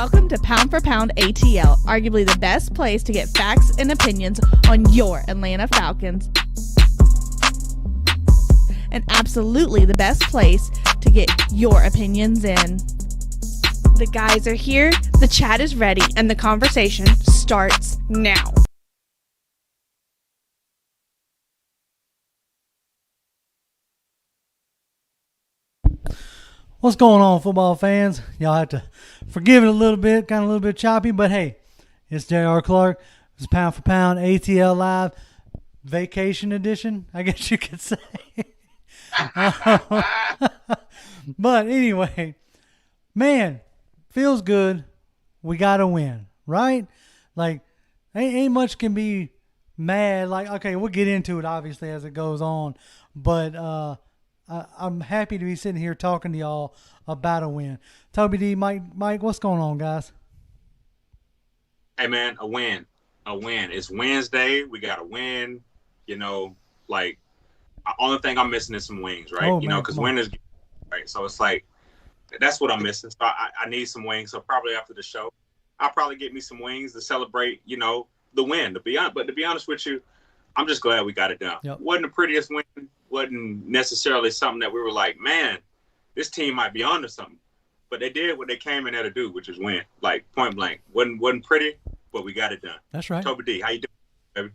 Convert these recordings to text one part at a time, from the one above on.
Welcome to Pound for Pound ATL, arguably the best place to get facts and opinions on your Atlanta Falcons. And absolutely the best place to get your opinions in. The guys are here, the chat is ready, and the conversation starts now. What's going on, football fans? Y'all have to forgive it a little bit, kind of a little bit choppy, but hey, it's J.R. Clark. It's Pound for Pound ATL Live Vacation Edition, I guess you could say. But anyway, man, feels good. We got to win, right? Like, ain't much can be mad. Like, okay, we'll get into it, obviously, as it goes on, but I'm happy to be sitting here talking to y'all about a win. Toby D, Mike, what's going on, guys? Hey, man, a win. It's Wednesday. We got a win. You know, like, the only thing I'm missing is some wings, right? Oh, you know, because winners, right? So it's like, that's what I'm missing. So I need some wings. So probably after the show, I'll probably get me some wings to celebrate, you know, the win. But to be honest with you, I'm just glad we got it done. Yep. Wasn't the prettiest win. Wasn't necessarily something that we were like, man, this team might be on to something. But they did what they came in there to do, which is win. Like, point blank. Wasn't pretty, but we got it done. That's right. Toby D, how you doing, baby?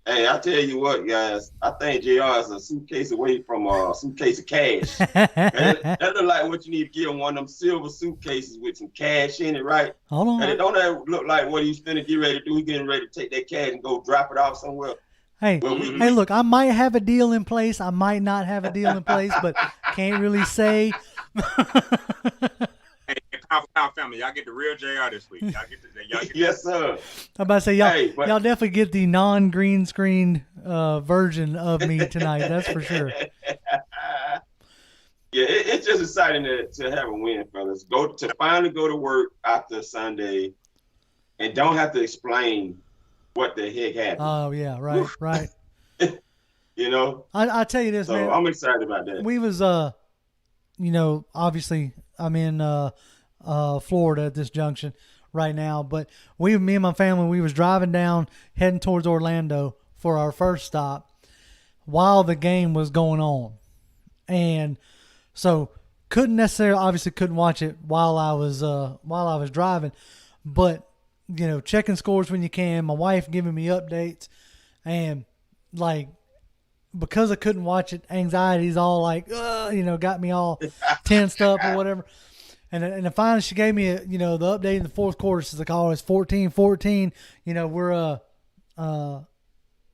Hey, I tell you what, guys. I think JR is a suitcase away from a suitcase of cash. that look like what you need to get in one of them silver suitcases with some cash in it, right? Hold on. And it don't look like what he's finna get ready to do. He's getting ready to take that cash and go drop it off somewhere. Hey, hey, look, I might have a deal in place. I might not have a deal in place, but can't really say. Hey, Pound for Pound family, y'all get the real JR this week. Yes, sir. I'm about to say, y'all, Hey, y'all definitely get the non-green screen version of me tonight. That's for sure. Yeah, it's just exciting to have a win, fellas. Finally go to work after Sunday and don't have to explain what the heck happened. Oh, yeah, right, right. You know? I tell you this, So man. I'm excited about that. We was, you know, obviously I'm in Florida at this junction right now, but me and my family, we was driving down, heading towards Orlando for our first stop while the game was going on. And so couldn't watch it while I was driving, but you know, checking scores when you can. My wife giving me updates, and like, because I couldn't watch it, anxiety's all like, you know, got me all tensed up or whatever. And then finally she gave me the update in the fourth quarter. She's like, oh, it's 14-14. You know, we're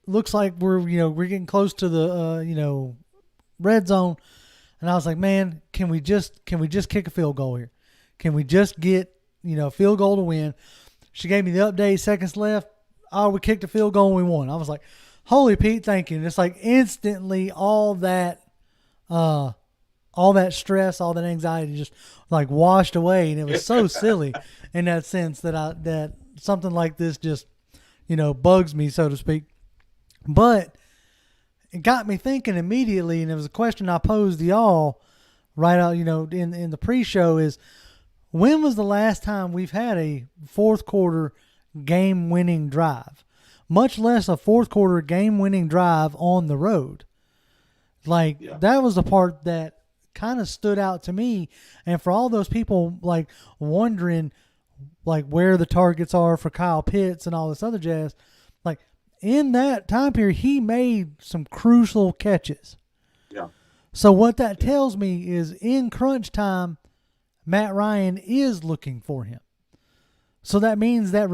looks like we're getting close to the red zone. And I was like, man, can we just kick a field goal here? Can we just get a field goal to win? She gave me the update, seconds left. Oh, we kicked a field goal and we won. I was like, holy Pete, thank you. And it's like instantly all that stress, all that anxiety just like washed away. And it was so silly in that sense that something like this just, bugs me, so to speak. But it got me thinking immediately, and it was a question I posed to y'all right out, in the pre-show is, when was the last time we've had a fourth quarter game-winning drive? Much less a fourth quarter game-winning drive on the road. Like, That was the part that kind of stood out to me. And for all those people, like, wondering, like, where the targets are for Kyle Pitts and all this other jazz, like, in that time period, he made some crucial catches. Yeah. So what that tells me is in crunch time, Matt Ryan is looking for him. So that means that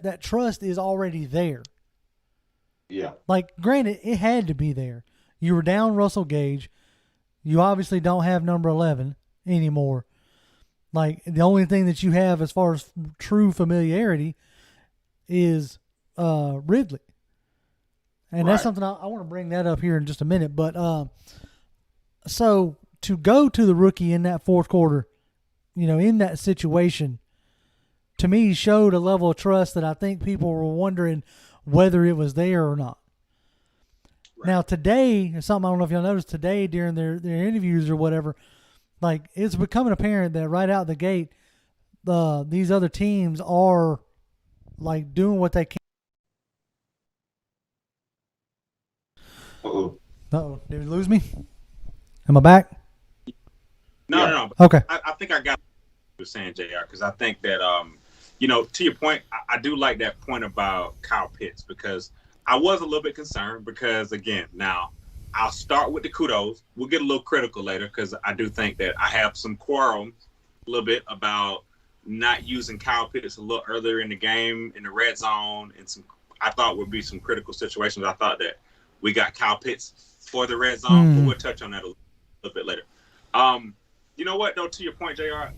that trust is already there. Yeah. Like, granted, it had to be there. You were down Russell Gage. You obviously don't have number 11 anymore. Like, the only thing that you have as far as true familiarity is Ridley. And that's something I want to bring that up here in just a minute. But so to go to the rookie in that fourth quarter, in that situation, to me showed a level of trust that I think people were wondering whether it was there or not. Right. Now today, something I don't know if y'all noticed today during their interviews or whatever, like, it's becoming apparent that right out the gate, these other teams are like doing what they can. Uh-oh, did you lose me? Am I back? No. Okay. I think I got what you were saying, JR, because I think that, to your point, I do like that point about Kyle Pitts, because I was a little bit concerned because, again, now I'll start with the kudos. We'll get a little critical later because I do think that I have some quarrels a little bit about not using Kyle Pitts a little earlier in the game in the red zone, and I thought would be some critical situations. I thought that we got Kyle Pitts for the red zone, but we'll touch on that a little bit later. You know what, though, to your point, JR,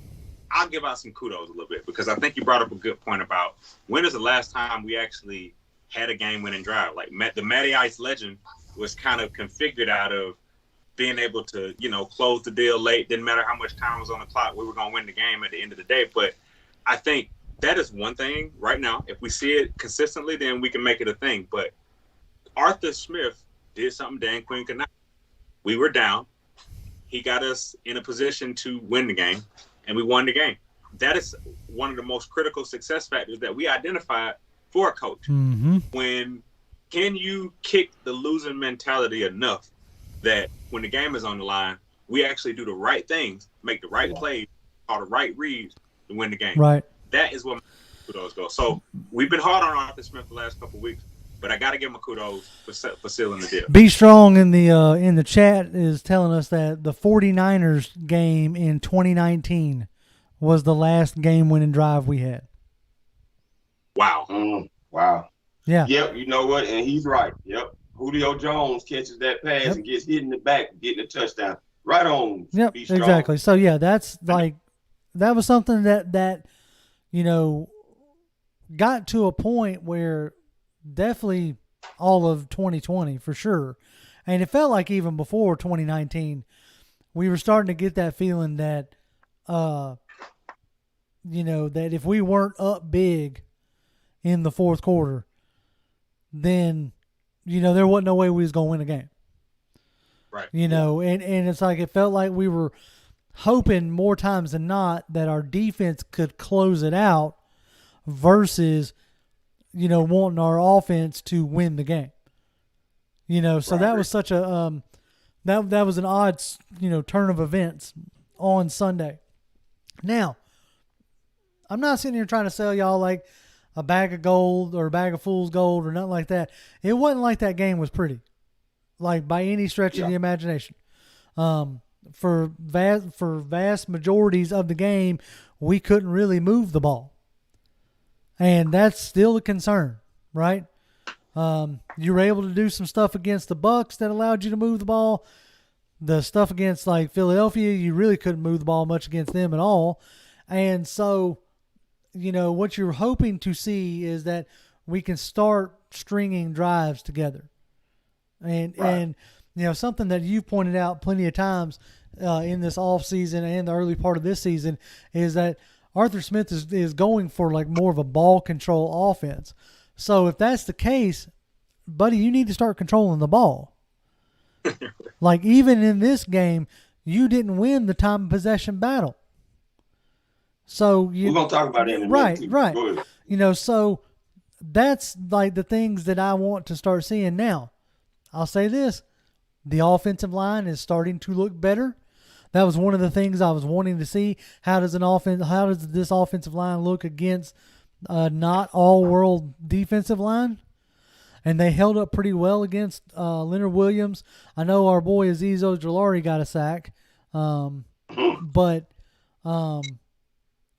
I'll give out some kudos a little bit because I think you brought up a good point about when is the last time we actually had a game-winning drive. Like the Matty Ice legend was kind of configured out of being able to, close the deal late. Didn't matter how much time was on the clock. We were going to win the game at the end of the day. But I think that is one thing right now. If we see it consistently, then we can make it a thing. But Arthur Smith did something Dan Quinn could not. We were down. He got us in a position to win the game, and we won the game. That is one of the most critical success factors that we identified for a coach. When can you kick the losing mentality enough that when the game is on the line, we actually do the right things, make the right plays, call the right reads to win the game. Right. That is what kudos go. So we've been hard on Arthur Smith the last couple of weeks, but I got to give him a kudos for sealing the deal. Be Strong in the chat is telling us that the 49ers game in 2019 was the last game-winning drive we had. Wow. Wow. Yeah. Yep, you know what? And he's right. Yep. Julio Jones catches that pass and gets hit in the back, getting a touchdown. Right on. Yep, Be Strong. exactly. So, yeah, that's like – that was something that got to a point where definitely all of 2020 for sure. And it felt like even before 2019, we were starting to get that feeling that, that if we weren't up big in the fourth quarter, then, there wasn't no way we was going to win a game. Right. And it's like it felt like we were hoping more times than not that our defense could close it out versus, wanting our offense to win the game. So that was such a that was an odd, turn of events on Sunday. Now, I'm not sitting here trying to sell y'all like a bag of gold or a bag of fool's gold or nothing like that. It wasn't like that game was pretty, like by any stretch of the imagination. For vast majorities of the game, we couldn't really move the ball. And that's still a concern, right? You were able to do some stuff against the Bucs that allowed you to move the ball. The stuff against like Philadelphia, you really couldn't move the ball much against them at all. And so, what you're hoping to see is that we can start stringing drives together. And something that you've pointed out plenty of times in this offseason and the early part of this season is that Arthur Smith is going for like more of a ball control offense. So if that's the case, buddy, you need to start controlling the ball. Like even in this game, you didn't win the time of possession battle. So we're gonna talk about it in a minute. Right. So that's like the things that I want to start seeing now. I'll say this: the offensive line is starting to look better. That was one of the things I was wanting to see. How does this offensive line look against not all-world defensive line? And they held up pretty well against Leonard Williams. I know our boy Azeez Ojulari got a sack, but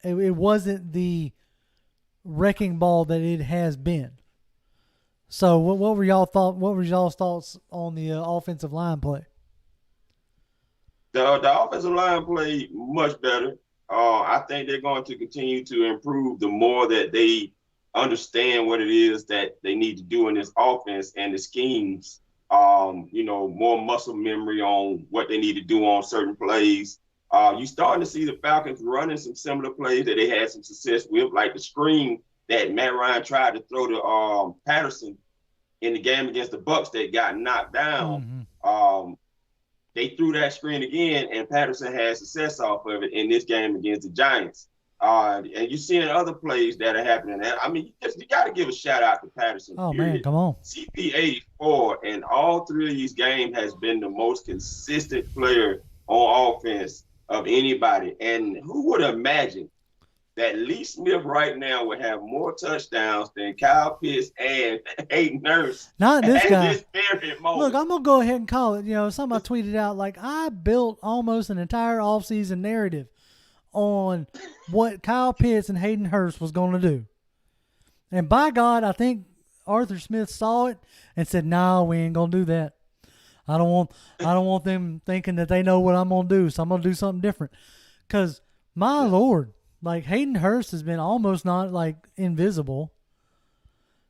it wasn't the wrecking ball that it has been. So what were y'all's thoughts on the offensive line play? The offensive line played much better. I think they're going to continue to improve the more that they understand what it is that they need to do in this offense and the schemes. More muscle memory on what they need to do on certain plays. You're starting to see the Falcons running some similar plays that they had some success with, like the screen that Matt Ryan tried to throw to Patterson in the game against the Bucs that got knocked down. Mm-hmm. They threw that screen again, and Patterson had success off of it in this game against the Giants. And you're seeing other plays that are happening. And I mean, you got to give a shout out to Patterson. Oh, period. man, come on. CP84 in all three of these games has been the most consistent player on offense of anybody. And who would imagine that Lee Smith right now would have more touchdowns than Kyle Pitts and Hayden Hurst? Not this guy. This very moment. Look, I'm going to go ahead and call it. You know, something I tweeted out, like, I built almost an entire offseason narrative on what Kyle Pitts and Hayden Hurst was going to do. And by God, I think Arthur Smith saw it and said, "No, we ain't going to do that. I don't want them thinking that they know what I'm going to do, so I'm going to do something different." Because, my Lord, like, Hayden Hurst has been almost not, like, invisible.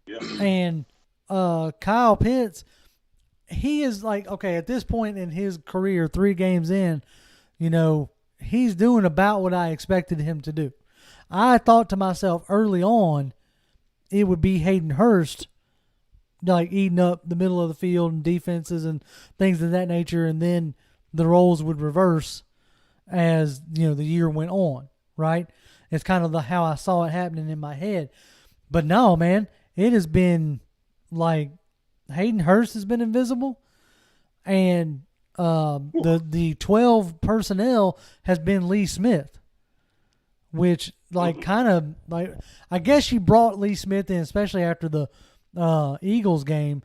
Yeah. And Kyle Pitts, he is, like, okay, at this point in his career, 3 games in, you know, he's doing about what I expected him to do. I thought to myself early on it would be Hayden Hurst, like, eating up the middle of the field and defenses and things of that nature, and then the roles would reverse as, you know, the year went on, right? It's kind of how I saw it happening in my head. But no, man, it has been like Hayden Hurst has been invisible, and the 12 personnel has been Lee Smith, which, like, kind of, like, I guess you brought Lee Smith in, especially after the Eagles game,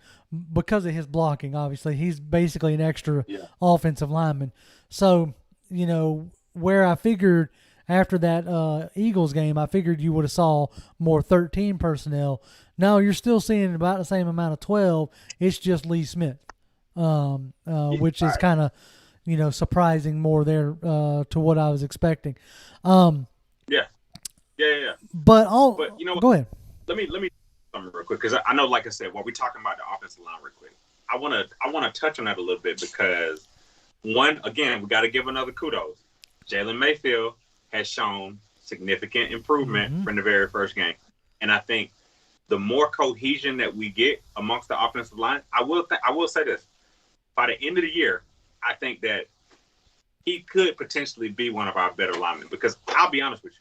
because of his blocking. Obviously, he's basically an extra offensive lineman. So, you know, where I figured after that Eagles game, I figured you would have saw more 13 personnel. No, you're still seeing about the same amount of 12. It's just Lee Smith. Which is kind of, you know, surprising more there to what I was expecting. Yeah. But you know what? Go ahead. Let me something real quick, because I know, like I said, while we're talking about the offensive line real quick, I want to touch on that a little bit, because one, again, we got to give another kudos. Jalen Mayfield has shown significant improvement from the very first game, and I think the more cohesion that we get amongst the offensive line, I will say this. By the end of the year, I think that he could potentially be one of our better linemen, because I'll be honest with you,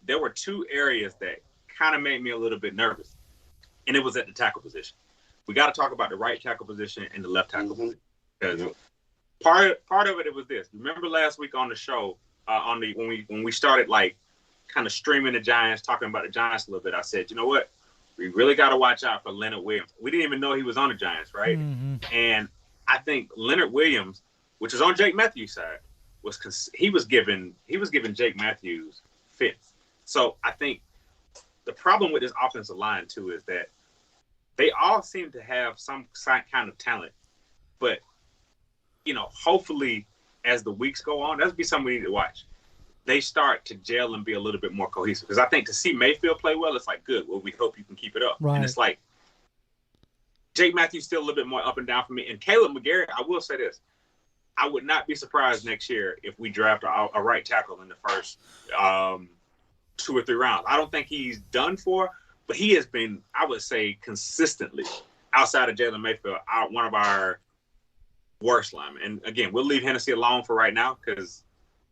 there were 2 areas that kind of made me a little bit nervous, and it was at the tackle position. We got to talk about the right tackle position and the left tackle position, because part of it was this. Remember last week on the show, when we started, like, kind of streaming the Giants, talking about the Giants a little bit, I said, you know what? We really got to watch out for Leonard Williams. We didn't even know he was on the Giants, right? And I think Leonard Williams, which is on Jake Matthews' side, he was giving Jake Matthews fits. So I think the problem with this offensive line too is that they all seem to have some kind of talent, but, you know, hopefully as the weeks go on, that'll be something we need to watch. They start to gel and be a little bit more cohesive. Because I think to see Mayfield play well, it's like, good. Well, we hope you can keep it up. Right. And it's like Jake Matthews still a little bit more up and down for me. And Caleb McGary, I will say this. I would not be surprised next year if we draft a right tackle in the first 2 or 3 rounds. I don't think he's done for, but he has been, I would say, consistently, outside of Jalen Mayfield, one of our worst linemen. And again, we'll leave Hennessy alone for right now, because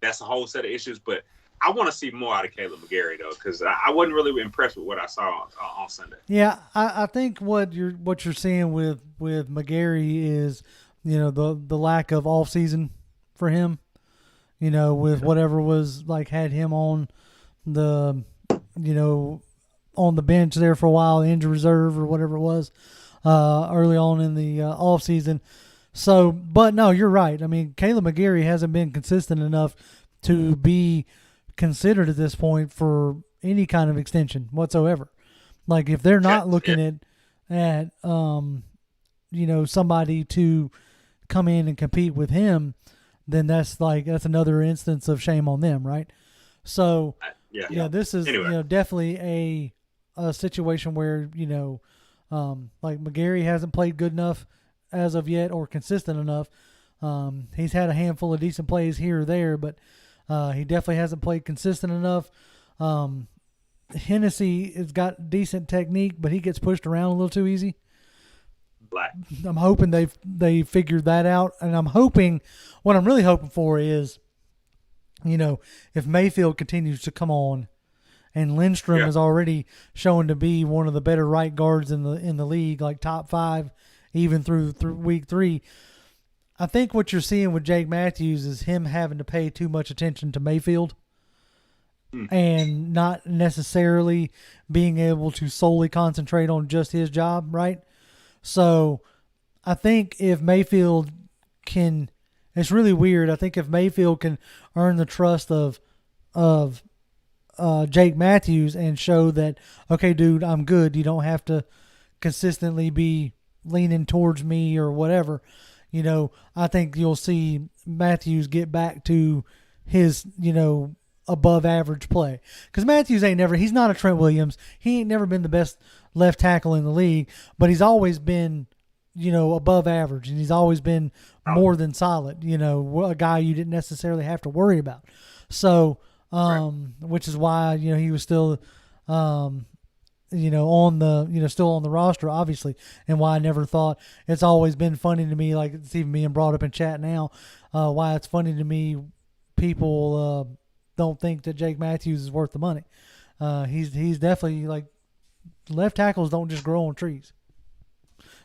that's a whole set of issues. But I want to see more out of Caleb McGary, though, because I wasn't really impressed with what I saw on Sunday. Yeah, I think what you're seeing with McGary is, you know, the lack of off season for him. You know, with whatever was, like, had him on the, you know, on the bench there for a while, injury reserve or whatever it was, early on in the off season. So, but no, you're right. I mean, Caleb McGary hasn't been consistent enough to be considered at this point for any kind of extension whatsoever. Like, if they're not looking at you know, somebody to come in and compete with him, then that's another instance of shame on them, right? So, this is you know, definitely a situation where, you know, like, McGary hasn't played good enough as of yet, or consistent enough. He's had a handful of decent plays here or there, but he definitely hasn't played consistent enough. Hennessy has got decent technique, but he gets pushed around a little too easy. I'm hoping they figured that out, and what I'm really hoping for is if Mayfield continues to come on, and Lindstrom is already shown to be one of the better right guards in the league, like top 5, even through week 3. I think what you're seeing with Jake Matthews is him having to pay too much attention to Mayfield and not necessarily being able to solely concentrate on just his job, right? So I think if Mayfield can, it's really weird. I think if Mayfield can earn the trust of Jake Matthews and show that, okay, dude, I'm good. You don't have to consistently be leaning towards me or whatever. I think you'll see Matthews get back to his, above average play. Because Matthews he's not a Trent Williams. He ain't never been the best left tackle in the league, but he's always been, above average, and he's always been more than solid, a guy you didn't necessarily have to worry about. So, which is why, he was still, on the, still on the roster, obviously, and why I never thought, it's always been funny to me, like it's even being brought up in chat now, why it's funny to me, people don't think that Jake Matthews is worth the money. He's definitely, like, left tackles don't just grow on trees.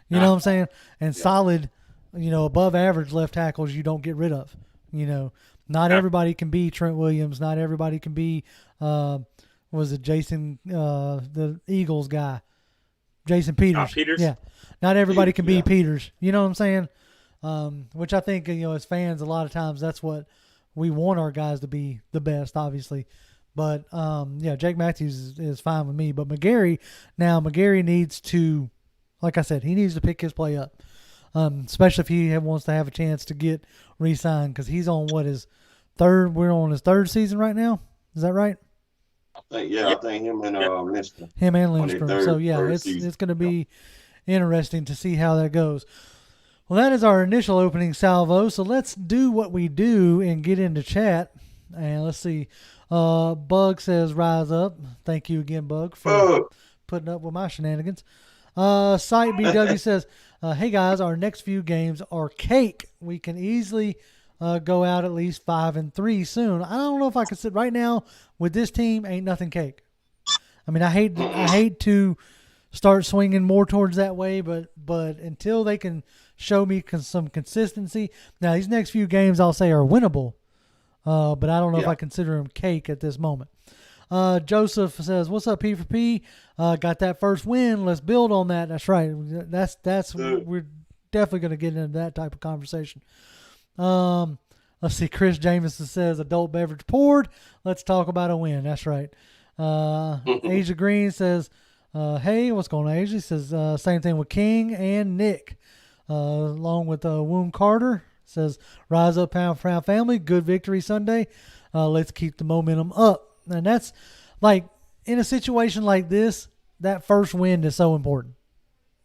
You know what I'm saying? And solid, above average left tackles you don't get rid of. Not everybody can be Trent Williams. Not everybody can be, was it Jason, the Eagles guy? Jason Peters. Peters? Yeah. Not everybody can be Peters. You know what I'm saying? Which I think, as fans, a lot of times that's what we want our guys to be, the best, obviously. But, Jake Matthews is fine with me. But McGary needs to, like I said, he needs to pick his play up, especially if he wants to have a chance to get re-signed, because he's on his third. We're on his third season right now. Is that right? I think him and Lindstrom. Him and Lindstrom. So it's going to be interesting to see how that goes. Well, that is our initial opening salvo. So let's do what we do and get into chat. And let's see. Bug says, "Rise up." Thank you again, Bug, for putting up with my shenanigans. Site BW says, "Hey guys, our next few games are cake. We can easily go out at least 5-3 soon. I don't know if I can sit right now with this team. Ain't nothing cake. I mean, I hate to start swinging more towards that way, but until they can show me some consistency. Now, these next few games I'll say are winnable, but I don't know if I consider them cake at this moment." Joseph says, "What's up, P for P? Got that first win. Let's build on that." That's right. That's we're definitely going to get into that type of conversation. Let's see. Chris Jameson says, "Adult beverage poured. Let's talk about a win." That's right. Asia Green says, "Hey, what's going on, Asia?" He says, "Same thing with King and Nick, along with Woon Carter." Says, "Rise up, pound for pound family. Good victory Sunday. Let's keep the momentum up." And that's, like, in a situation like this, that first win is so important.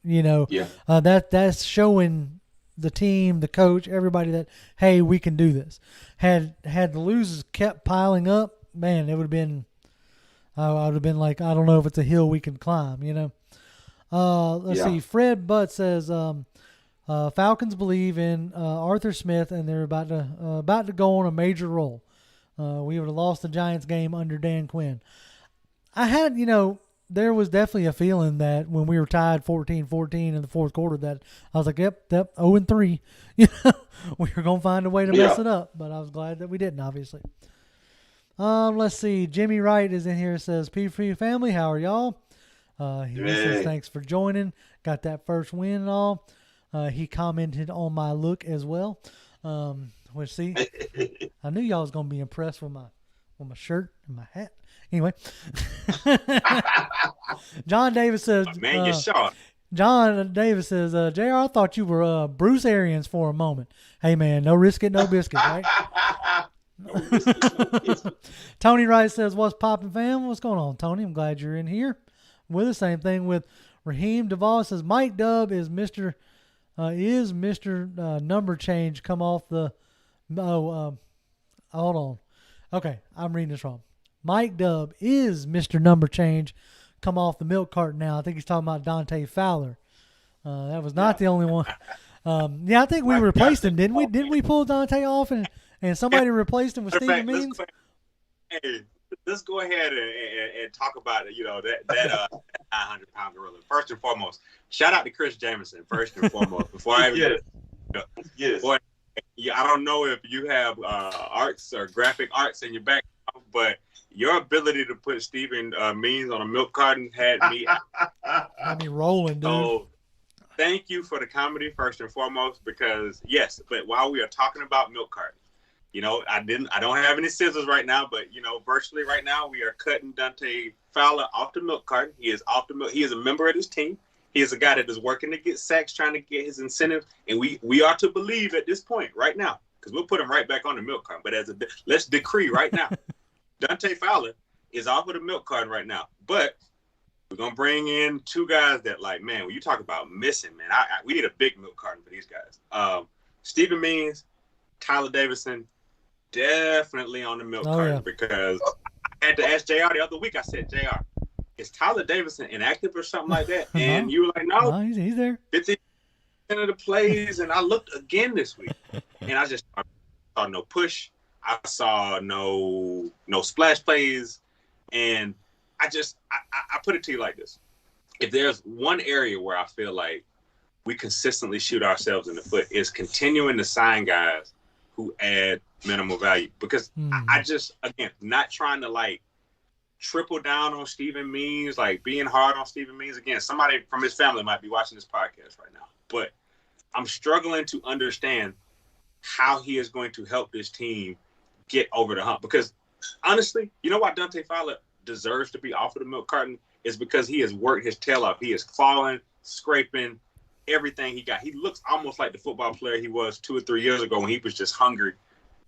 That's showing the team, the coach, everybody that, hey, we can do this. Had the losers kept piling up, man, it would have been, I would have been like, I don't know if it's a hill we can climb, Let's see. Fred Butt says, Falcons believe in Arthur Smith, and they're about to go on a major roll. We would have lost the Giants game under Dan Quinn. I had, there was definitely a feeling that when we were tied 14-14 in the fourth quarter that I was like, yep, 0-3. We were going to find a way to mess it up, but I was glad that we didn't, obviously. Let's see. Jimmy Wright is in here, says, "P for you family, how are y'all?" He says, "Thanks for joining. Got that first win and all." He commented on my look as well. Which, see, I knew y'all was gonna be impressed with my shirt and my hat. Anyway, John Davis says, "Man, you're short." John Davis says, "JR, I thought you were Bruce Arians for a moment." Hey, man, no risk it, no biscuit, right? Tony Wright says, "What's poppin', fam? What's going on, Tony? I'm glad you're in here with the same thing with Raheem Duvall says, Mike Dub is Mr. Number change come off the hold on. Okay, I'm reading this wrong. Mike Dub is Mr. Number change come off the milk carton now. I think he's talking about Dante Fowler. That was not the only one. I think we replaced him, didn't we? Didn't we pull Dante off and and somebody replaced him with Matter of Stephen fact, Means. Hey, let's go ahead and talk about that 900-pound gorilla. First and foremost, shout out to Chris Jameson. First and foremost, before I even Yes. boy, I don't know if you have arts or graphic arts in your background, but your ability to put Stephen Means on a milk carton had me. Got me rolling, dude. So thank you for the comedy first and foremost, because yes, but while we are talking about milk cartons. I don't have any scissors right now, but virtually right now we are cutting Dante Fowler off the milk carton. He is off the milk. He is a member of this team. He is a guy that is working to get sacks, trying to get his incentives, and we are to believe at this point right now, because we'll put him right back on the milk carton. But let's decree right now, Dante Fowler is off of the milk carton right now. But we're gonna bring in two guys that, like, man, when you talk about missing, man, we need a big milk carton for these guys. Stephen Means, Tyler Davidson. Definitely on the milk carton, because I had to ask JR the other week. I said, JR, is Tyler Davidson inactive or something like that? And you were like, no, he's there. 50% of the plays. And I looked again this week, and I just saw no push. I saw no splash plays. And I put it to you like this. If there's one area where I feel like we consistently shoot ourselves in the foot, is continuing to sign guys who add minimal value, because I just, again, not trying to like triple down on Stephen Means, like being hard on Stephen Means. Again, somebody from his family might be watching this podcast right now, but I'm struggling to understand how he is going to help this team get over the hump. Because honestly, you know why Dante Fowler deserves to be off of the milk carton is because he has worked his tail off. He is clawing, scraping, everything he got. He looks almost like the football player he was 2 or 3 years ago when he was just hungry,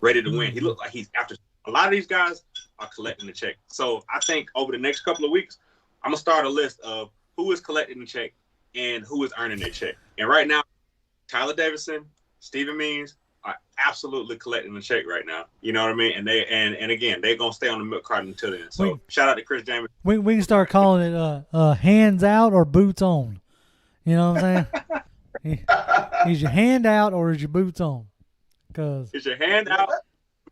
ready to win. He looked like he's after. A lot of these guys are collecting the check. So I think over the next couple of weeks, I'm gonna start a list of who is collecting the check and who is earning their check. And right now, Tyler Davidson, Stephen Means are absolutely collecting the check right now. You know what I mean? And and again, they're gonna stay on the milk carton until then. So shout out to Chris James. We can start calling it hands out or boots on. You know what I'm saying? Is your hand out or is your boots on? Because is your hand out?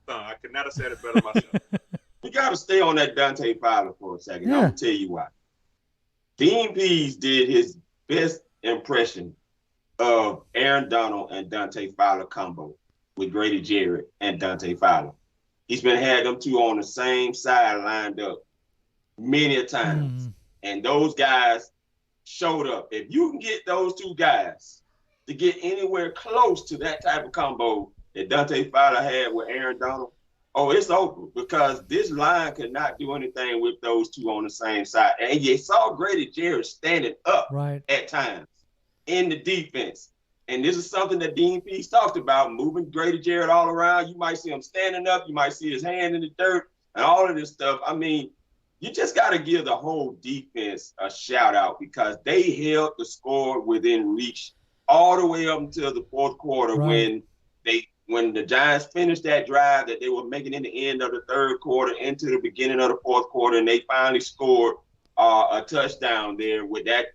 I could not have said it better myself. You got to stay on that Dante Fowler for a second. Yeah. I'm going to tell you why. Dean Pease did his best impression of Aaron Donald and Dante Fowler combo with Grady Jarrett and Dante Fowler. He's been had them two on the same side lined up many a times. And those guys showed up. If you can get those two guys to get anywhere close to that type of combo that Dante Fowler had with Aaron Donald, oh, it's over, because this line could not do anything with those two on the same side. And you saw Grady Jarrett standing up at times in the defense. And this is something that Dean Pease talked about, moving Grady Jarrett all around. You might see him standing up. You might see his hand in the dirt and all of this stuff. I mean, you just got to give the whole defense a shout out, because they held the score within reach all the way up until the fourth quarter when the Giants finished that drive that they were making in the end of the third quarter into the beginning of the fourth quarter, and they finally scored a touchdown there with that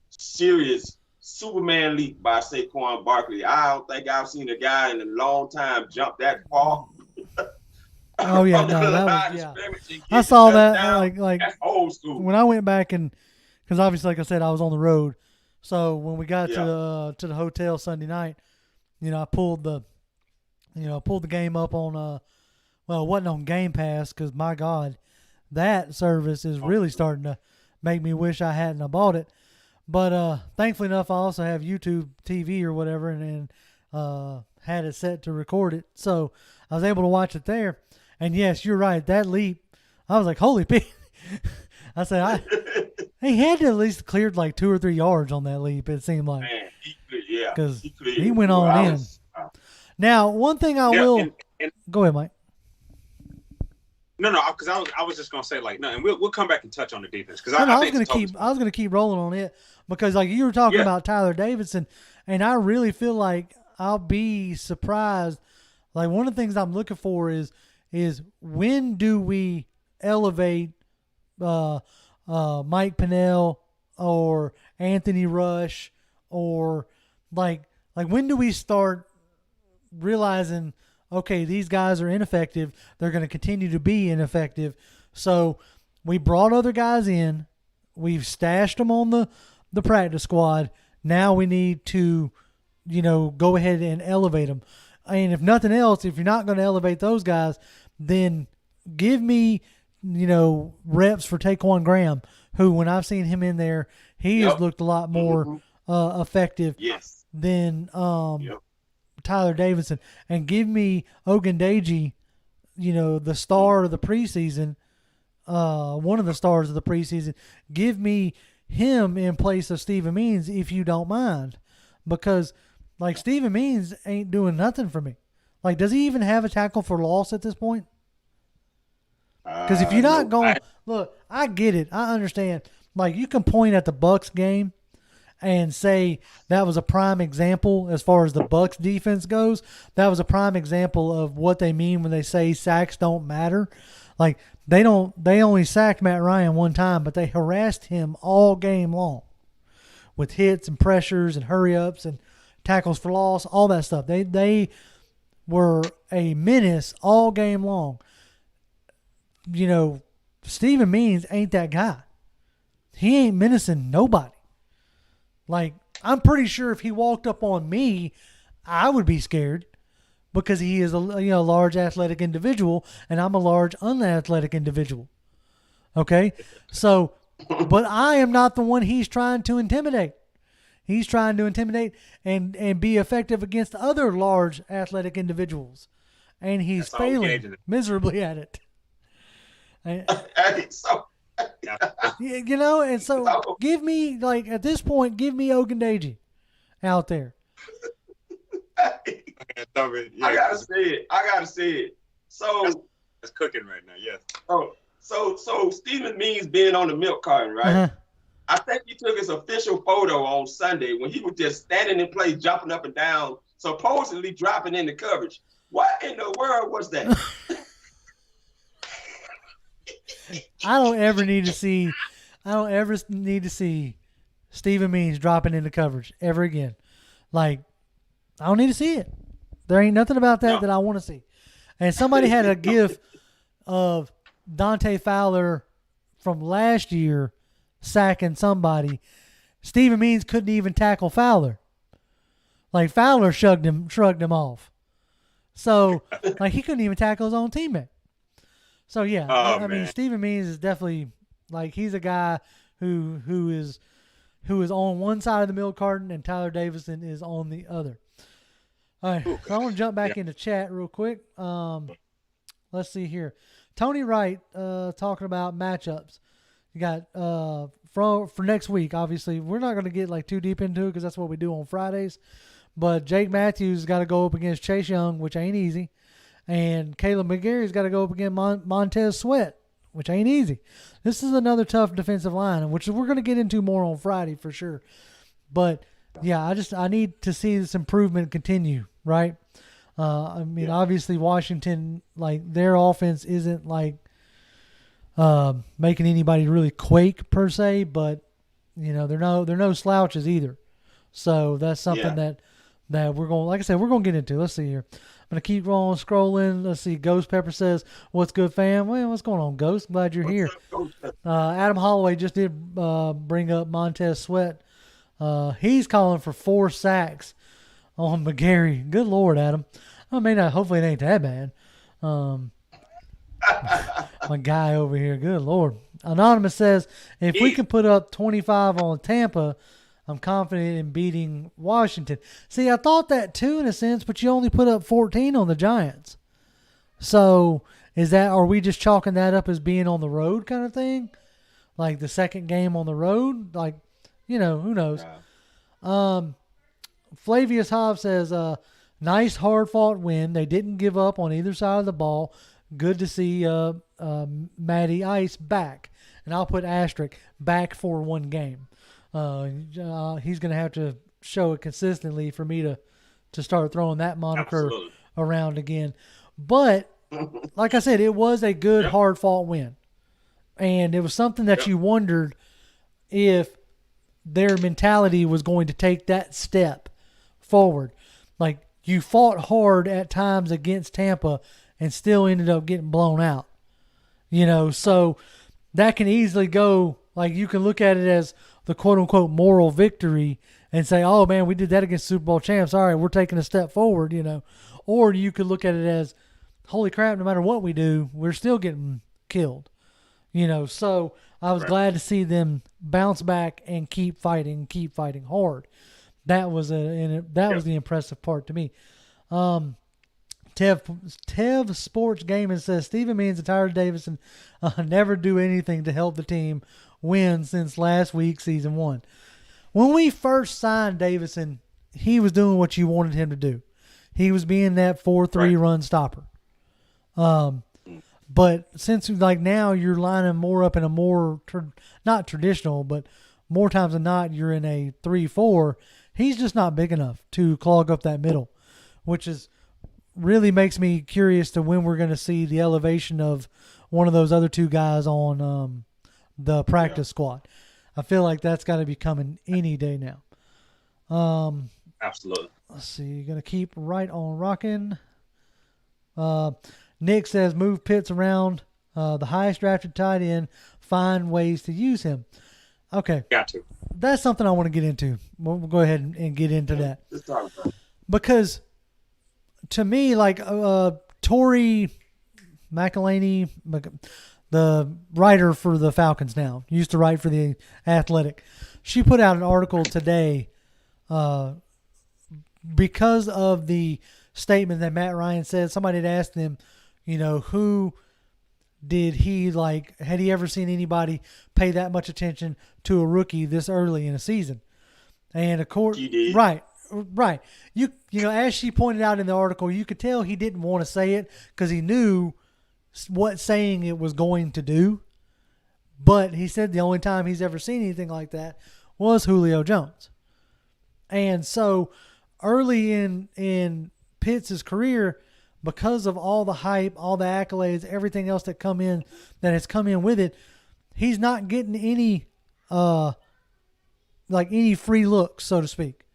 serious Superman leap by Saquon Barkley. I don't think I've seen a guy in a long time jump that far. Oh yeah, no, that was I saw that like that's old school. When I went back, and because obviously, like I said, I was on the road, so when we got to the hotel Sunday night, I pulled the game up on it wasn't on Game Pass, because my God, that service is really starting to make me wish I hadn't have bought it. But thankfully enough, I also have YouTube TV or whatever, and had it set to record it, so I was able to watch it there. And yes, you're right. That leap, I was like, holy pig. I said, he had to at least cleared like 2 or 3 yards on that leap, it seemed like. Man, because he went on in. Now, one thing I will go ahead, Mike. No, because I was just gonna say, like, no, and we'll come back and touch on the defense, because I was gonna keep rolling on it, because like you were talking about Tyler Davidson, and I really feel like I'll be surprised. Like, one of the things I'm looking for is when do we elevate Mike Pennell or Anthony Rush, or like when do we start realizing, okay, these guys are ineffective. They're going to continue to be ineffective. So we brought other guys in. We've stashed them on the practice squad. Now we need to, go ahead and elevate them. And if nothing else, if you're not going to elevate those guys, then give me, reps for Taquan Graham, who, when I've seen him in there, he has looked a lot more effective than Tyler Davidson. And give me Ogundeji, the star of the preseason, one of the stars of the preseason. Give me him in place of Stephen Means, if you don't mind. Because, Stephen Means ain't doing nothing for me. Does he even have a tackle for loss at this point? Because if you're not going, look, I get it. I understand. You can point at the Bucs game and say that was a prime example as far as the Bucs defense goes. That was a prime example of what they mean when they say sacks don't matter. They only sacked Matt Ryan one time, but they harassed him all game long with hits and pressures and hurry-ups and tackles for loss, all that stuff. They were a menace all game long. Stephen Means ain't that guy. He ain't menacing nobody. I'm pretty sure if he walked up on me, I would be scared because he is a large athletic individual and I'm a large unathletic individual. Okay? So, but I am not the one he's trying to intimidate. He's trying to intimidate and be effective against other large athletic individuals. And he's failing miserably at it. And so give me, at this point, give me Ogundeji out there. I gotta say it. So it's cooking right now. Yes. So Stephen Means being on the milk carton, right? Uh-huh. I think he took his official photo on Sunday when he was just standing in place, jumping up and down, supposedly dropping into coverage. What in the world was that? I don't ever need to see Stephen Means dropping into coverage ever again. I don't need to see it. There ain't nothing about that that I want to see. And somebody had a gif of Dante Fowler from last year sacking somebody. Stephen Means couldn't even tackle Fowler. Fowler shrugged him off. So he couldn't even tackle his own teammate. So yeah, I mean Stephen Means is definitely he's a guy who is on one side of the milk carton and Tyler Davidson is on the other. All right, so I want to jump back into chat real quick. Let's see here. Tony Wright talking about matchups. You got for next week. Obviously, we're not going to get too deep into it because that's what we do on Fridays. But Jake Matthews got to go up against Chase Young, which ain't easy. And Caleb McGarry's got to go up against Montez Sweat, which ain't easy. This is another tough defensive line, which we're going to get into more on Friday for sure. But, yeah, I need to see this improvement continue, right? Obviously Washington, their offense isn't, making anybody really quake per se, but, they're no slouches either. So that's something that we're going, like I said, we're going to get into. Let's see here. I'm going to keep on scrolling. Let's see. Ghost Pepper says, what's good, fam? Well, what's going on, Ghost? Glad you're here. Adam Holloway just did bring up Montez Sweat. He's calling for 4 sacks on McGary. Good Lord, Adam. Hopefully it ain't that bad. My guy over here. Good Lord. Anonymous says, if we can put up 25 on Tampa, I'm confident in beating Washington. See, I thought that too in a sense, but you only put up 14 on the Giants. So are we just chalking that up as being on the road kind of thing? The second game on the road? Who knows? Flavius Hobbs says, nice hard-fought win. They didn't give up on either side of the ball. Good to see Matty Ice back. And I'll put asterisk back for one game. He's going to have to show it consistently for me to start throwing that moniker around again. But, like I said, it was a good, hard-fought win. And it was something that you wondered if their mentality was going to take that step forward. you fought hard at times against Tampa and still ended up getting blown out. So that can easily go, like, you can look at it as the quote-unquote moral victory and say, oh, man, we did that against Super Bowl champs. All right, we're taking a step forward, Or you could look at it as, holy crap, no matter what we do, we're still getting killed. So I was glad to see them bounce back and keep fighting hard. That was was the impressive part to me. Tev Sports Gaming says Stephen Means and Tyler Davison never do anything to help the team win since last week, season 1. When we first signed Davison, he was doing what you wanted him to do. He was being that 4-3 run stopper. But since now you're lining more up in a more not traditional, but more times than not you're in a 3-4. He's just not big enough to clog up that middle, which is really makes me curious to when we're going to see the elevation of one of those other two guys on the practice squad. I feel like that's got to be coming any day now. Absolutely. Let's see. You're going to keep right on rocking. Nick says move Pitts around. The highest drafted tight end. Find ways to use him. Okay. Got to. That's something I want to get into. We'll go ahead and get into that. Let's talk about it. Because to me, Tori McElhaney, the writer for the Falcons now, used to write for the Athletic. She put out an article today because of the statement that Matt Ryan said. Somebody had asked them, who did he had he ever seen anybody pay that much attention to a rookie this early in a season? And of course, right. You as she pointed out in the article, you could tell he didn't want to say it because he knew what saying it was going to do. But he said the only time he's ever seen anything like that was Julio Jones. And so early in Pitts' career, because of all the hype, all the accolades, everything else that has come in with it, he's not getting any any free looks, so to speak.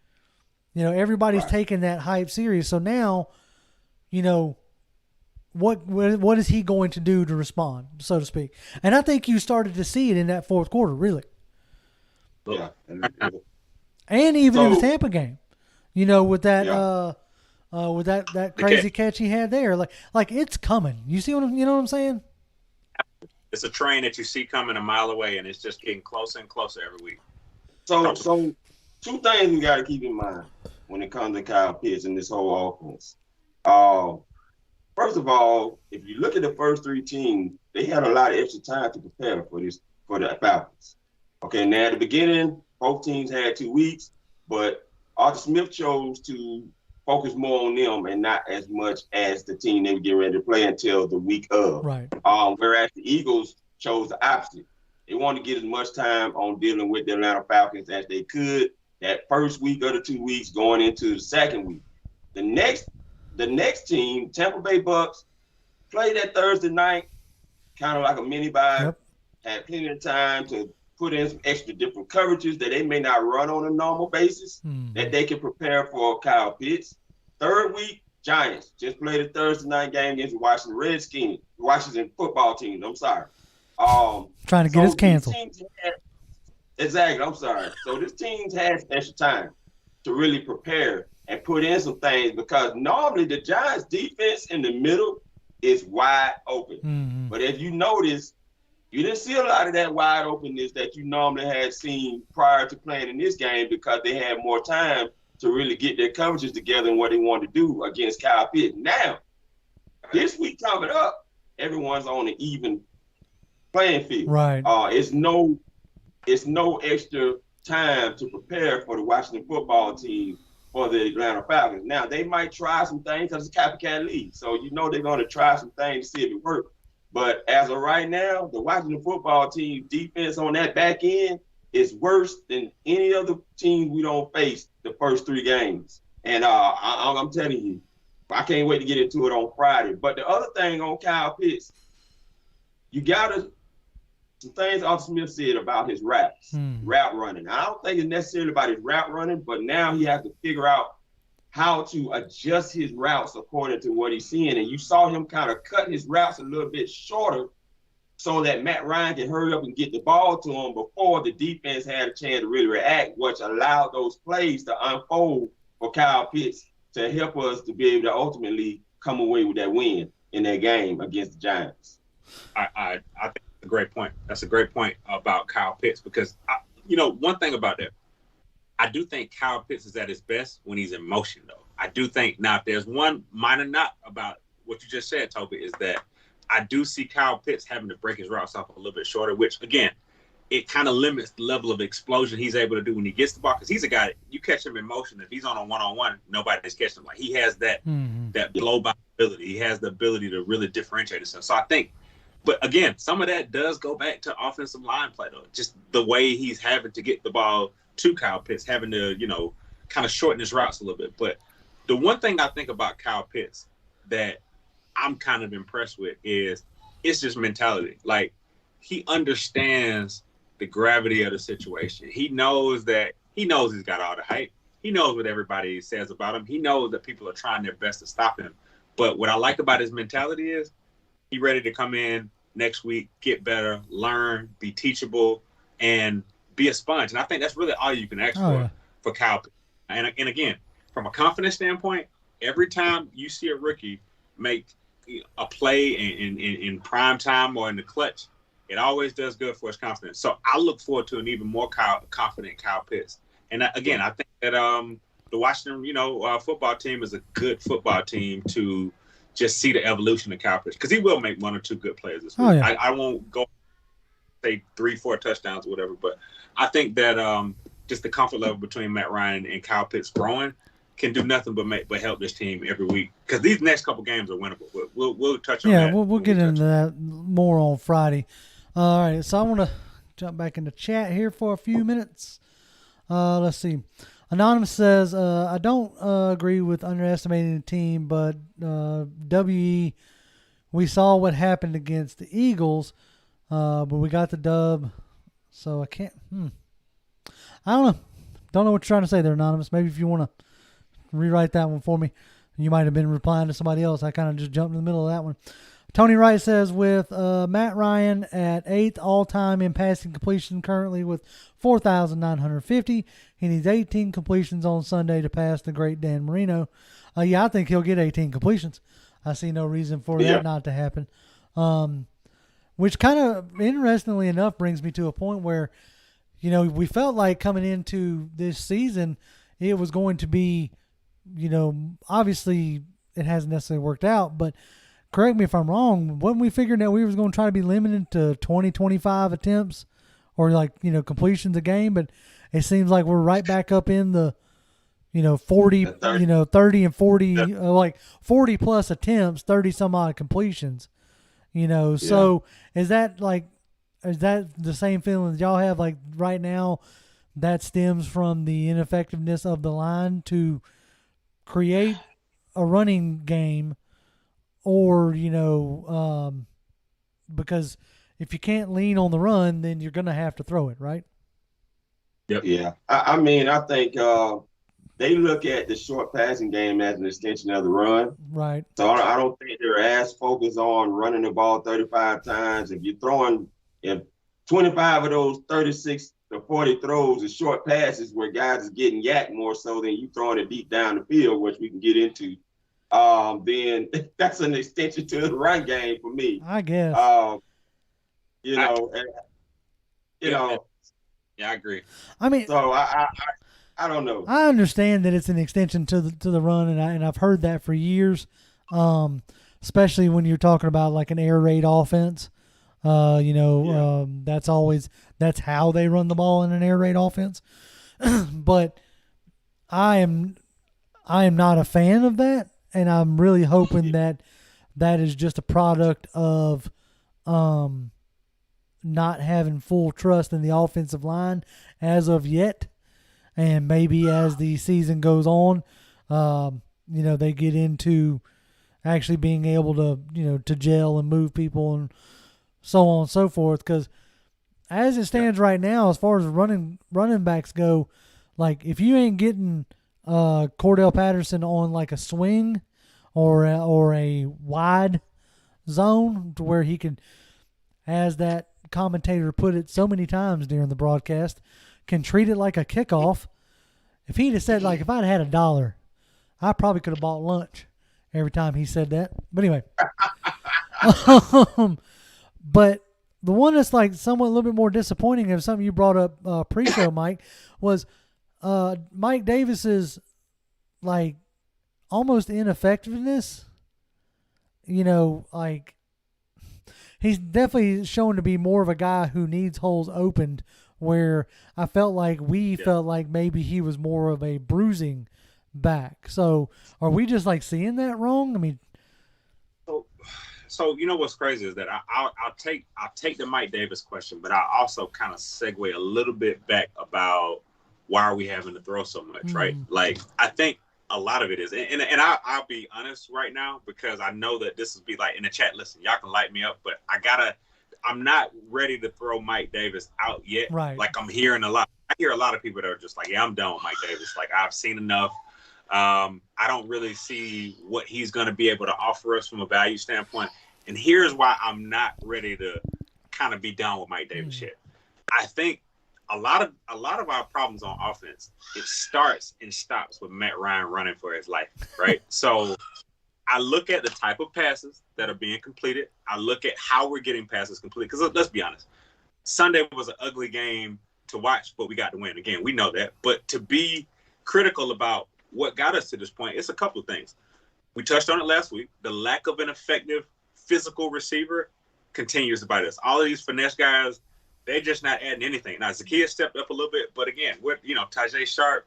Everybody's taking that hype serious. So now, what is he going to do to respond, so to speak? And I think you started to see it in that fourth quarter, really. Yeah. And even in the Tampa game, with that with that crazy catch he had there, like it's coming. You see what I'm saying? It's a train that you see coming a mile away, and it's just getting closer and closer every week. So two things we got to keep in mind when it comes to Kyle Pitts and this whole offense. First of all, if you look at the first three teams, they had a lot of extra time to prepare for the Falcons. Okay, now at the beginning, both teams had 2 weeks, but Arthur Smith chose to focus more on them and not as much as the team they were getting ready to play until the week of. Right. Whereas the Eagles chose the opposite. They wanted to get as much time on dealing with the Atlanta Falcons as they could that first week of the 2 weeks going into the second week. The next team, Tampa Bay Bucks, played that Thursday night, kind of like a mini bye. Yep. Had plenty of time to put in some extra different coverages that they may not run on a normal basis, that they can prepare for Kyle Pitts. Third week, Giants just played a Thursday night game against the Washington football team. I'm sorry. Trying to get us canceled. Exactly. I'm sorry. So this team has extra time to really prepare and put in some things because normally the Giants defense in the middle is wide open. Mm-hmm. But if you notice, you didn't see a lot of that wide openness that you normally had seen prior to playing in this game because they had more time to really get their coverages together and what they wanted to do against Kyle Pitts. Now, this week coming up, everyone's on an even playing field. Right. It's no extra time to prepare for the Washington football team for the Atlanta Falcons. Now, they might try some things because it's a copycat league. So, they're going to try some things to see if it works. But as of right now, the Washington football team defense on that back end is worse than any other team we don't face the first 3 games. And I'm telling you, I can't wait to get into it on Friday. But the other thing on Kyle Pitts, you got to some things Arthur Smith said about his route running. I don't think it's necessarily about his route running, but now he has to figure out how to adjust his routes according to what he's seeing. And you saw him kind of cut his routes a little bit shorter so that Matt Ryan can hurry up and get the ball to him before the defense had a chance to really react, which allowed those plays to unfold for Kyle Pitts to help us to be able to ultimately come away with that win in that game against the Giants. I think that's a great point. That's a great point about Kyle Pitts because, one thing about that, I do think Kyle Pitts is at his best when he's in motion, though. I do think now if there's one minor knot about what you just said, Toby, is that I do see Kyle Pitts having to break his routes off a little bit shorter, which, again, it kind of limits the level of explosion he's able to do when he gets the ball because he's a guy, you catch him in motion. If he's on a one-on-one, nobody's catching him. Like, he has that blow-by ability. He has the ability to really differentiate himself. So I think, but again, some of that does go back to offensive line play, though. Just the way he's having to get the ball to Kyle Pitts, having to, kind of shorten his routes a little bit. But the one thing I think about Kyle Pitts that I'm kind of impressed with is it's just mentality. Like, he understands the gravity of the situation. He knows he's got all the hype. He knows what everybody says about him. He knows that people are trying their best to stop him. But what I like about his mentality is he's ready to come in next week, get better, learn, be teachable, and be a sponge. And I think that's really all you can ask for Kyle. And again, from a confidence standpoint, every time you see a rookie make a play in prime time or in the clutch, it always does good for his confidence. So I look forward to an even more confident Kyle Pitts. And again, I think that the Washington, football team is a good football team to just see the evolution of Kyle Pitts because he will make one or two good plays this week. I won't go say 3-4 touchdowns or whatever, but I think that just the comfort level between Matt Ryan and Kyle Pitts growing can do nothing but help this team every week because these next couple games are winnable. We'll touch on that. Yeah, we'll get into that more on Friday. All right, so I want to jump back into chat here for a few minutes. Let's see. Anonymous says, I don't agree with underestimating the team, but we saw what happened against the Eagles, but we got the dub, so I can't. I don't know. Don't know what you're trying to say there, Anonymous. Maybe if you want to rewrite that one for me. You might have been replying to somebody else. I kind of just jumped in the middle of that one. Tony Wright says, with Matt Ryan at 8th all-time in passing completion currently with 4,950, he needs 18 completions on Sunday to pass the great Dan Marino. I think he'll get 18 completions. I see no reason for that not to happen. Which kind of, interestingly enough, brings me to a point where, we felt like coming into this season, it was going to be, obviously it hasn't necessarily worked out, but correct me if I'm wrong, wasn't we figuring that we was going to try to be limited to 20, 25 attempts or completions a game, but it seems like we're right back up in the, 40, 30 and 40, like 40 plus attempts, 30 some odd completions, so is that the same feelings y'all have like right now that stems from the ineffectiveness of the line to create a running game or, because if you can't lean on the run, then you're going to have to throw it, right? Yep. Yeah. I think they look at the short passing game as an extension of the run. Right. So I don't think they're as focused on running the ball 35 times. If you're throwing 25 of those 36 to 40 throws are short passes where guys is getting yacked more so than you throwing it deep down the field, which we can get into, then that's an extension to the run game for me. I guess. Yeah, I agree. I mean, so I don't know. I understand that it's an extension to the run, and I've heard that for years, especially when you're talking about like an air raid offense. That's how they run the ball in an air raid offense. But I am not a fan of that, and I'm really hoping that is just a product of not having full trust in the offensive line as of yet. And maybe as the season goes on, they get into actually being able to, to gel and move people and so on and so forth. Because as it stands right now, as far as running backs go, like if you ain't getting Cordell Patterson on like a swing or a wide zone to where he can, as that commentator put it so many times during the broadcast, can treat it like a kickoff. If he'd have said, like, if I'd had $1, I probably could have bought lunch every time he said that. But anyway. But the one that's like somewhat a little bit more disappointing, and something you brought up pre-show, Mike, was Mike Davis's like almost ineffectiveness. You know, like he's definitely shown to be more of a guy who needs holes opened, where I felt like felt like maybe he was more of a bruising back. So are we just like seeing that wrong? I mean, so you know what's crazy is that I'll take the Mike Davis question, but I also kind of segue a little bit back about why are we having to throw so much, right? Like I think a lot of it is, and I'll be honest right now, because I know that this will be like in the chat. Listen, y'all can light me up, but I'm not ready to throw Mike Davis out yet. Right. Like I hear a lot of people that are just like, yeah, I'm done with Mike Davis. Like I've seen enough. I don't really see what he's going to be able to offer us from a value standpoint. And here's why I'm not ready to kind of be done with Mike Davis yet. I think a lot of our problems on offense, it starts and stops with Matt Ryan running for his life, right? So I look at the type of passes that are being completed. I look at how we're getting passes completed. Because let's be honest, Sunday was an ugly game to watch, but we got to win. Again, we know that. But to be critical about what got us to this point, it's a couple of things. We touched on it last week. The lack of an effective physical receiver continues to bite us. All of these finesse guys, they're just not adding anything. Now, Zacchaeus stepped up a little bit, but again, Tajay Sharp,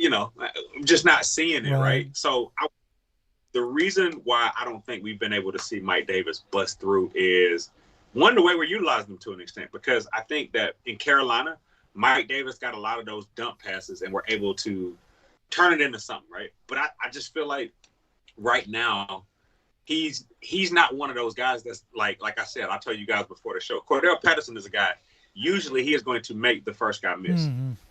I'm just not seeing it, right? So the reason why I don't think we've been able to see Mike Davis bust through is, one, the way we're utilizing him to an extent, because I think that in Carolina, Mike Davis got a lot of those dump passes and we're able to turn it into something, right? But I just feel like right now, he's not one of those guys that's like I said, I told you guys before the show, Cordell Patterson is a guy, usually he is going to make the first guy miss.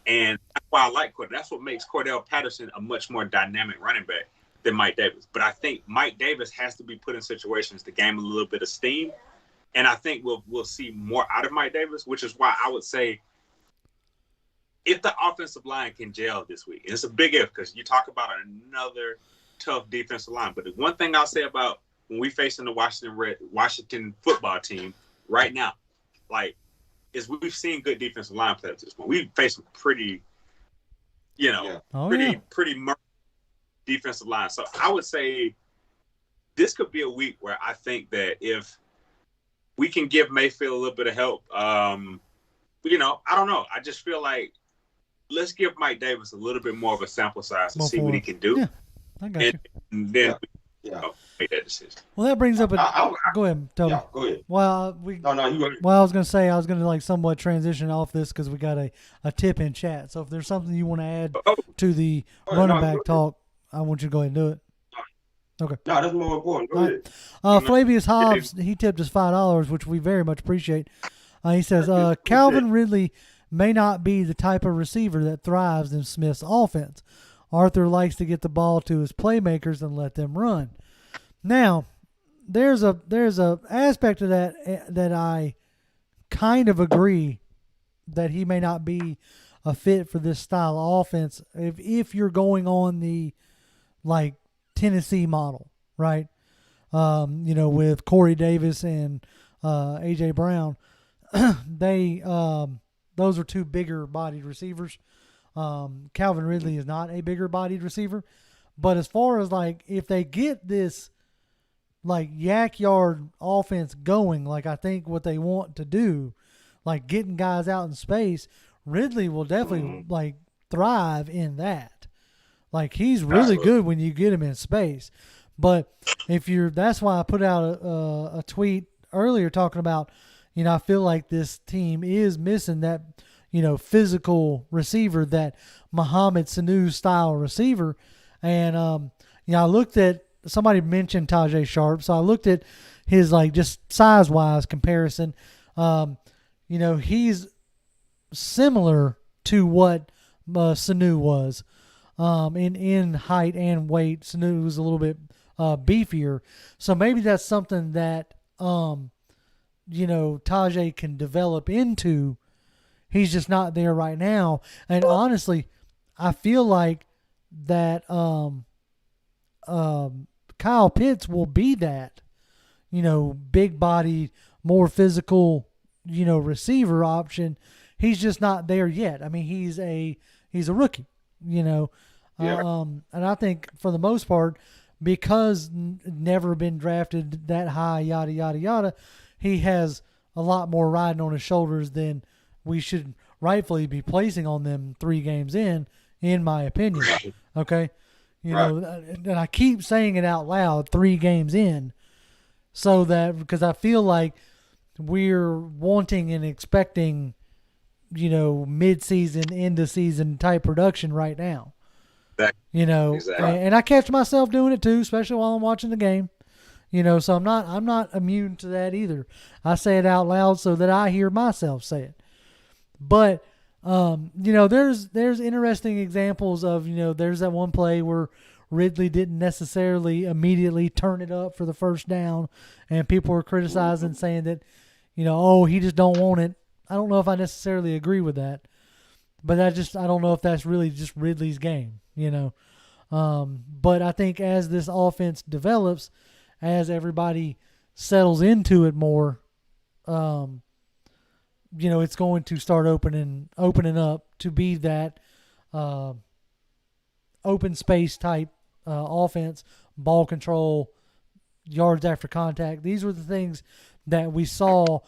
And that's why I like Cordell. That's what makes Cordell Patterson a much more dynamic running back than Mike Davis. But I think Mike Davis has to be put in situations to gain a little bit of steam. And I think we'll see more out of Mike Davis, which is why I would say if the offensive line can gel this week, and it's a big if, because you talk about another tough defensive line. But the one thing I'll say about when we facing the Washington football team right now, is we've seen good defensive line play up to this point. We've faced some pretty murky defensive line. So I would say this could be a week where I think that if we can give Mayfield a little bit of help, I don't know. I just feel like let's give Mike Davis a little bit more of a sample size to see what he can do. Yeah, I got you. And then make that decision. Well, that brings up go ahead, Toby. Yeah, go ahead. Well, you go ahead. Well, I was going to like somewhat transition off this because we got a tip in chat. So if there's something you want to add to the running back talk, I want you to go ahead and do it. Okay. No, that's more important. Go ahead. Flavius Hobbs, he tipped us $5, which we very much appreciate. He says, Calvin Ridley may not be the type of receiver that thrives in Smith's offense. Arthur likes to get the ball to his playmakers and let them run. Now, there's a aspect of that I kind of agree that he may not be a fit for this style of offense if you're going on the Tennessee model, right? With Corey Davis and AJ Brown, those are two bigger bodied receivers. Calvin Ridley is not a bigger bodied receiver, but as far as if they get this yak yard offense going, I think what they want to do, getting guys out in space, Ridley will definitely thrive in that. He's really good when you get him in space. But that's why I put out a tweet earlier talking about, I feel like this team is missing that, physical receiver, that Mohamed Sanu style receiver. And, I looked at, somebody mentioned Tajay Sharp. So I looked at his, just size wise comparison. He's similar to what Sanu was. in height and weight. Sanu was a little bit beefier, so maybe that's something that Tajay can develop into. He's just not there right now, and honestly, I feel like that Kyle Pitts will be that, big body, more physical, receiver option. He's just not there yet. I mean, he's a rookie, Yeah. And I think for the most part, because never been drafted that high, yada, yada, yada, he has a lot more riding on his shoulders than we should rightfully be placing on them 3 games in my opinion. Okay? And I keep saying it out loud, 3 games in, so that because I feel like we're wanting and expecting, mid-season, end-of-season type production right now. Exactly. And I catch myself doing it too, especially while I'm watching the game. So I'm not immune to that either. I say it out loud so that I hear myself say it. But there's interesting examples of, there's that one play where Ridley didn't necessarily immediately turn it up for the first down, and people were criticizing, saying that, he just don't want it. I don't know if I necessarily agree with that, but I don't know if that's really just Ridley's game, But I think as this offense develops, as everybody settles into it more, it's going to start opening up to be that open space type offense, ball control, yards after contact. These were the things that we saw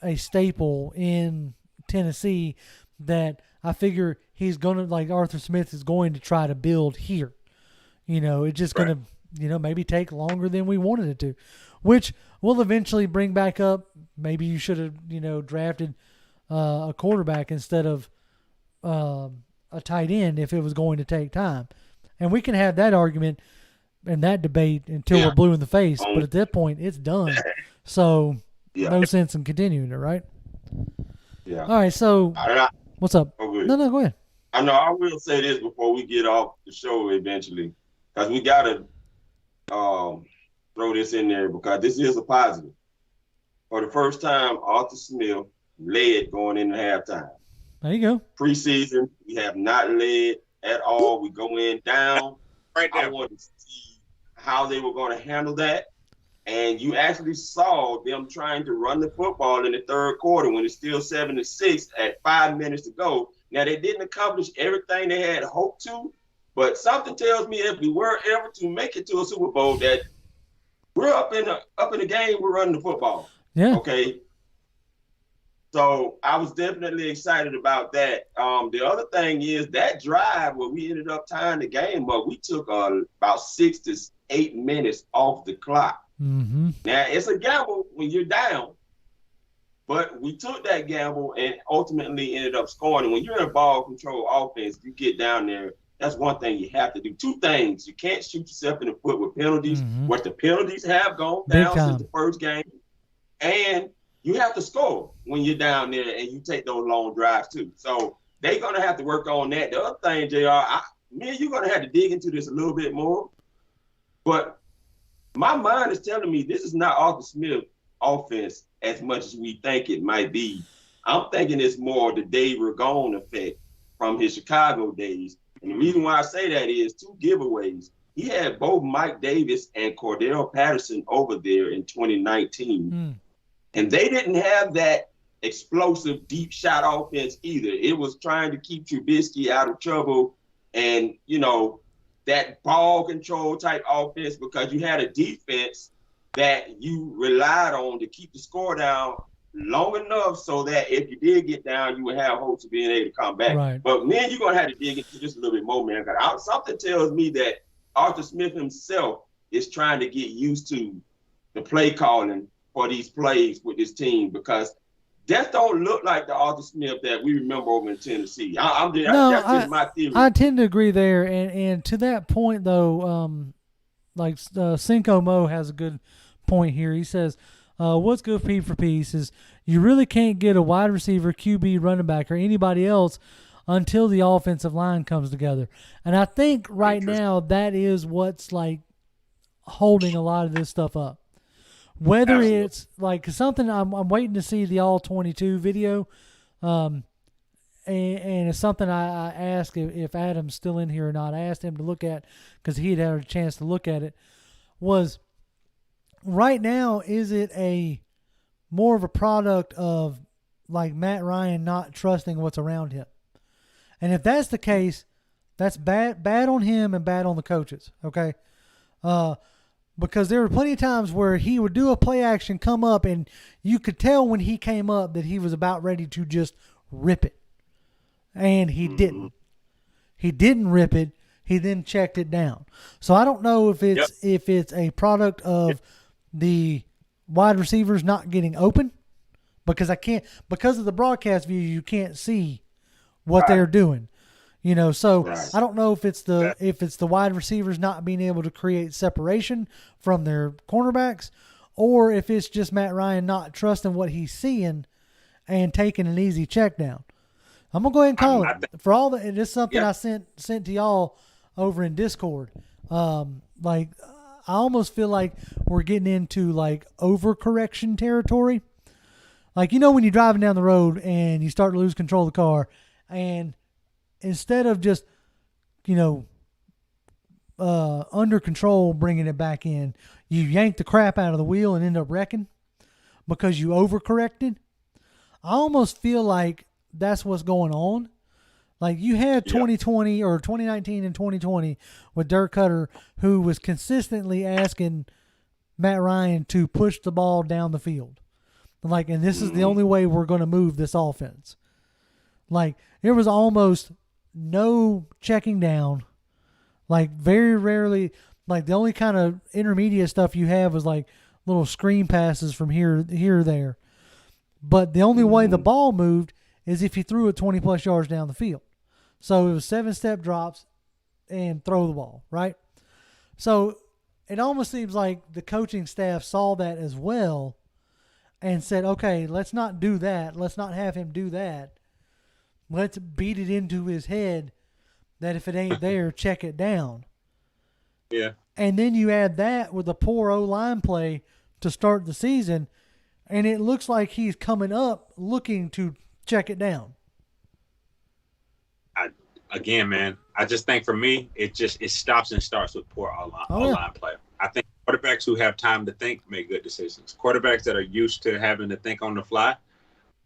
a staple in Tennessee that I figure he's going to, like Arthur Smith is going to try to build here. It's just going to, maybe take longer than we wanted it to, which will eventually bring back up. Maybe you should have, drafted a quarterback instead of a tight end if it was going to take time. And we can have that argument and that debate until we're blue in the face. But at that point, it's done. So no sense in continuing it, right? Yeah. All right. So what's up? Okay. No, go ahead. I know. I will say this before we get off the show eventually, because we got to throw this in there because this is a positive. For the first time, Arthur Smith led going into halftime. There you go. Preseason, we have not led at all. We go in down. Right there. I wanted to see how they were going to handle that. And you actually saw them trying to run the football in the third quarter when it's still 7-6 at 5 minutes to go. Now, they didn't accomplish everything they had hoped to, but something tells me if we were ever to make it to a Super Bowl that we're up in the game, we're running the football. Yeah. Okay. So I was definitely excited about that. The other thing is that drive where we ended up tying the game up, we took about 6 to 8 minutes off the clock. Mm-hmm. Now, it's a gamble when you're down, but we took that gamble and ultimately ended up scoring. And when you're in a ball control offense, you get down there, that's one thing you have to do. 2 things. You can't shoot yourself in the foot with penalties, what the penalties have gone down since the first game. And you have to score when you're down there and you take those long drives too. So they're going to have to work on that. The other thing, JR, me and you're going to have to dig into this a little bit more. But my mind is telling me this is not Arthur Smith offense as much as we think it might be. I'm thinking it's more the Dave Ragone effect from his Chicago days. And the reason why I say that is 2 giveaways. He had both Mike Davis and Cordell Patterson over there in 2019. And they didn't have that explosive deep shot offense either. It was trying to keep Trubisky out of trouble and, that ball control type offense because you had a defense that you relied on to keep the score down long enough so that if you did get down, you would have hopes of being able to come back. Right. But man, you're going to have to dig into this a little bit more, man. Because something tells me that Arthur Smith himself is trying to get used to the play calling for these plays with this team because that don't look like the Arthur Smith that we remember over in Tennessee. That's just my theory. I tend to agree there. And to that point, though, Cinco Mo has a good point here. He says, what's good for piece is you really can't get a wide receiver, QB, running back, or anybody else until the offensive line comes together. And I think right now that is what's like holding a lot of this stuff up. Whether Absolutely. it's like something I'm waiting to see the all 22 video. And it's something I asked if Adam's still in here or not. I asked him to look at because he had a chance to look at it. Was right now, is it a more of a product of like Matt Ryan not trusting what's around him? And if that's the case, that's bad on him and bad on the coaches. Okay. Because there were plenty of times where he would do a play action, come up, and you could tell when he came up that he was about ready to just rip it. And he didn't. He didn't rip it. He then checked it down. So I don't know if it's a product of the wide receivers not getting open, because because of the broadcast view, you can't see what they're doing. So I don't know if it's the wide receivers not being able to create separation from their cornerbacks, or if it's just Matt Ryan not trusting what he's seeing and taking an easy check down. I'm gonna go ahead and call it for all the. And this is something I sent to y'all over in Discord. Like I almost feel like we're getting into like overcorrection territory. Like when you're driving down the road and you start to lose control of the car, and instead of just, under control, bringing it back in, you yank the crap out of the wheel and end up wrecking because you overcorrected. I almost feel like that's what's going on. Like you had 2020 or 2019 and 2020 with Dirk Cutter, who was consistently asking Matt Ryan to push the ball down the field. Like, and this is the only way we're going to move this offense. Like, there was almost no checking down. Like, very rarely, like, the only kind of intermediate stuff you have was like little screen passes from here or there. But the only way the ball moved is if you threw it 20 plus yards down the field. So it was 7-step drops and throw the ball, right? So it almost seems like the coaching staff saw that as well and said, okay, let's not do that. Let's not have him do that. Let's beat it into his head that if it ain't there, check it down. Yeah. And then you add that with a poor O-line play to start the season, and it looks like he's coming up looking to check it down. Again, man, I just think for me, it stops and starts with poor O-line play. I think quarterbacks who have time to think make good decisions. Quarterbacks that are used to having to think on the fly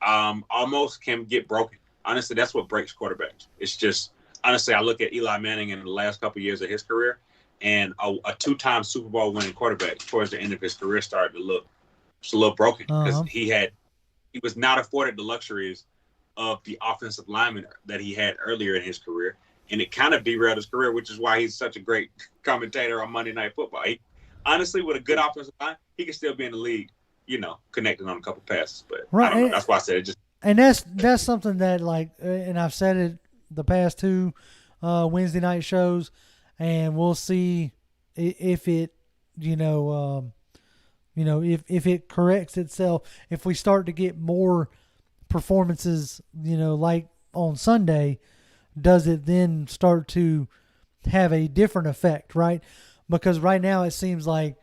almost can get broken. Honestly, that's what breaks quarterbacks. It's just, honestly, I look at Eli Manning in the last couple of years of his career, and a two-time Super Bowl winning quarterback towards the end of his career started to look just a little broken because he was not afforded the luxuries of the offensive lineman that he had earlier in his career, and it kind of derailed his career, which is why he's such a great commentator on Monday Night Football. Honestly, with a good offensive line, he can still be in the league, connecting on a couple passes. But I don't know. That's why I said it just. And that's something that, like, and I've said it the past two Wednesday night shows, and we'll see if it, if it corrects itself, if we start to get more performances, like on Sunday, does it then start to have a different effect, right? Because right now it seems like,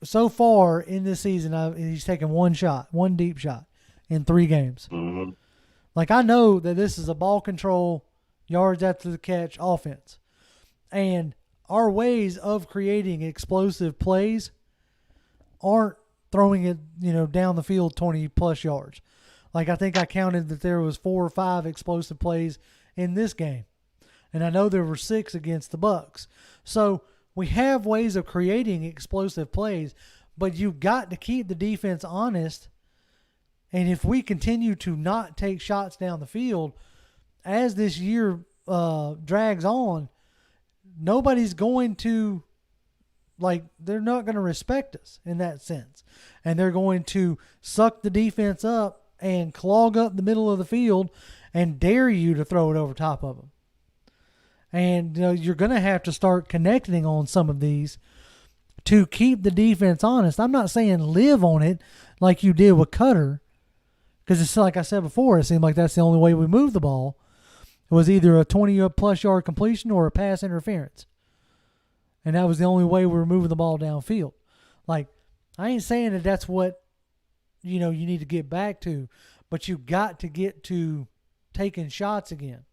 so far in this season, he's taken one deep shot in 3 games. Mm-hmm. Like, I know that this is a ball control, yards after the catch offense. And our ways of creating explosive plays aren't throwing it, down the field 20 plus yards. Like, I think I counted that there was 4 or 5 explosive plays in this game. And I know there were 6 against the Bucks. So we have ways of creating explosive plays, but you've got to keep the defense honest. And if we continue to not take shots down the field as this year drags on, nobody's going to, they're not going to respect us in that sense. And they're going to suck the defense up and clog up the middle of the field and dare you to throw it over top of them. And you're going to have to start connecting on some of these to keep the defense honest. I'm not saying live on it like you did with Cutter, Because it's like I said before, it seemed like that's the only way we moved the ball. It was either a 20-plus yard completion or a pass interference. And that was the only way we were moving the ball downfield. Like, I ain't saying that that's what, you need to get back to, but you got to get to taking shots again.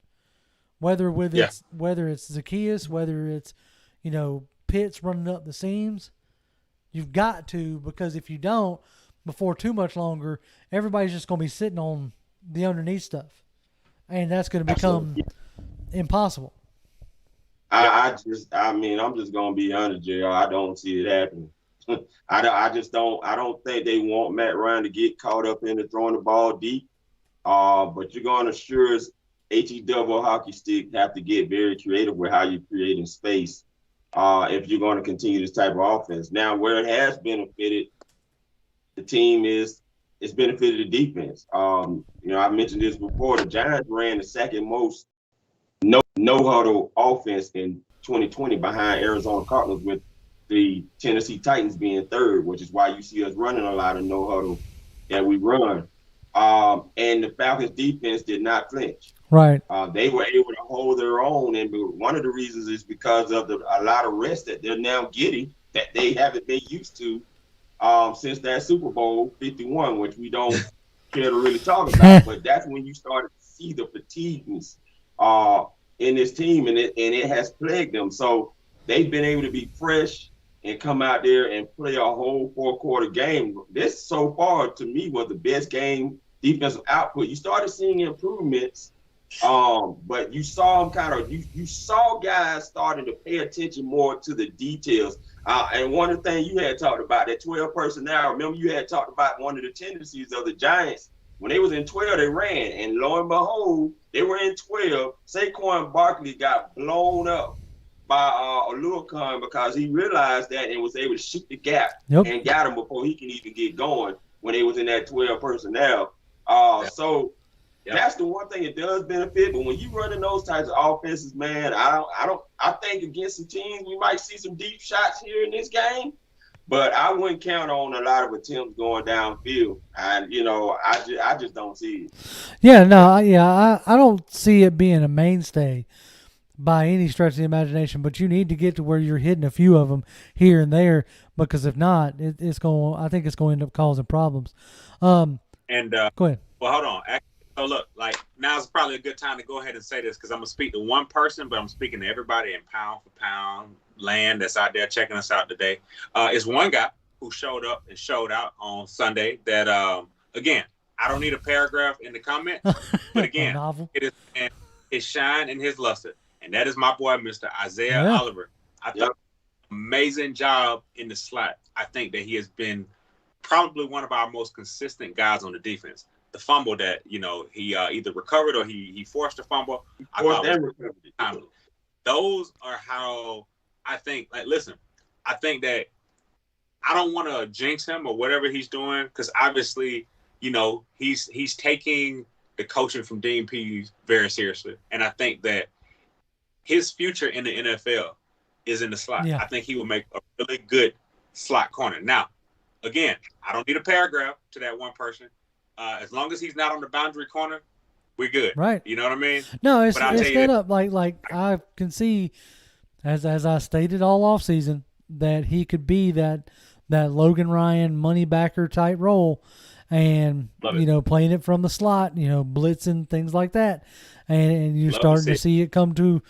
Whether it's Zacchaeus, whether it's, Pitts running up the seams, you've got to, because if you don't, before too much longer, everybody's just going to be sitting on the underneath stuff. And that's going to become impossible. I'm just going to be honest, JR. I don't see it happening. I don't think they want Matt Ryan to get caught up into throwing the ball deep. But you're going to sure as HE-double hockey stick have to get very creative with how you're creating space if you're going to continue this type of offense. Now, where it has benefited the team is it's benefited the defense. I mentioned this before. The Giants ran the second most no-huddle offense in 2020 behind Arizona Cardinals, with the Tennessee Titans being third, which is why you see us running a lot of no-huddle that we run. And the Falcons defense did not flinch. Right. They were able to hold their own, and one of the reasons is because of a lot of rest that they're now getting that they haven't been used to since that Super Bowl 51, which we don't care to really talk about. But that's when you started to see the fatigueness in this team, and it has plagued them. So they've been able to be fresh and come out there and play a whole 4-quarter game. This so far, to me, was the best game defensive output. You started seeing improvements, but you saw them you saw guys starting to pay attention more to the details. And one of the things you had talked about, that 12 personnel, remember you had talked about one of the tendencies of the Giants. When they was in 12, they ran. And lo and behold, they were in 12. Saquon Barkley got blown up by Oluokun because he realized that and was able to shoot the gap and got him before he can even get going when they was in that 12 personnel. So that's the one thing it does benefit. But when you running those types of offenses, man, I think against some teams we might see some deep shots here in this game. But I wouldn't count on a lot of attempts going downfield. And, I just don't see it. I don't see it being a mainstay by any stretch of the imagination. But you need to get to where you're hitting a few of them here and there, because if not, I think it's going to end up causing problems. Go ahead. Well, hold on. So look, now's probably a good time to go ahead and say this, because I'm going to speak to one person, but I'm speaking to everybody in pound for pound land that's out there checking us out today. It's one guy who showed up and showed out on Sunday that, again, I don't need a paragraph in the comment, but again, it is his shine and his luster. And that is my boy, Mr. Isaiah Oliver. I thought amazing job in the slot. I think that he has been probably one of our most consistent guys on the defense. The fumble that, he either recovered or he forced a fumble. Those are how I think, listen, I think that I don't want to jinx him or whatever he's doing, because obviously, he's taking the coaching from Dean Pease very seriously. And I think that his future in the NFL is in the slot. Yeah. I think he will make a really good slot corner. Now, again, I don't need a paragraph to that one person. As long as he's not on the boundary corner, we're good. Right. You know what I mean? No, it's set up like I can see, as I stated all offseason, that he could be that Logan Ryan money backer type role, and playing it from the slot, blitzing, things like that, and you're starting to see it come to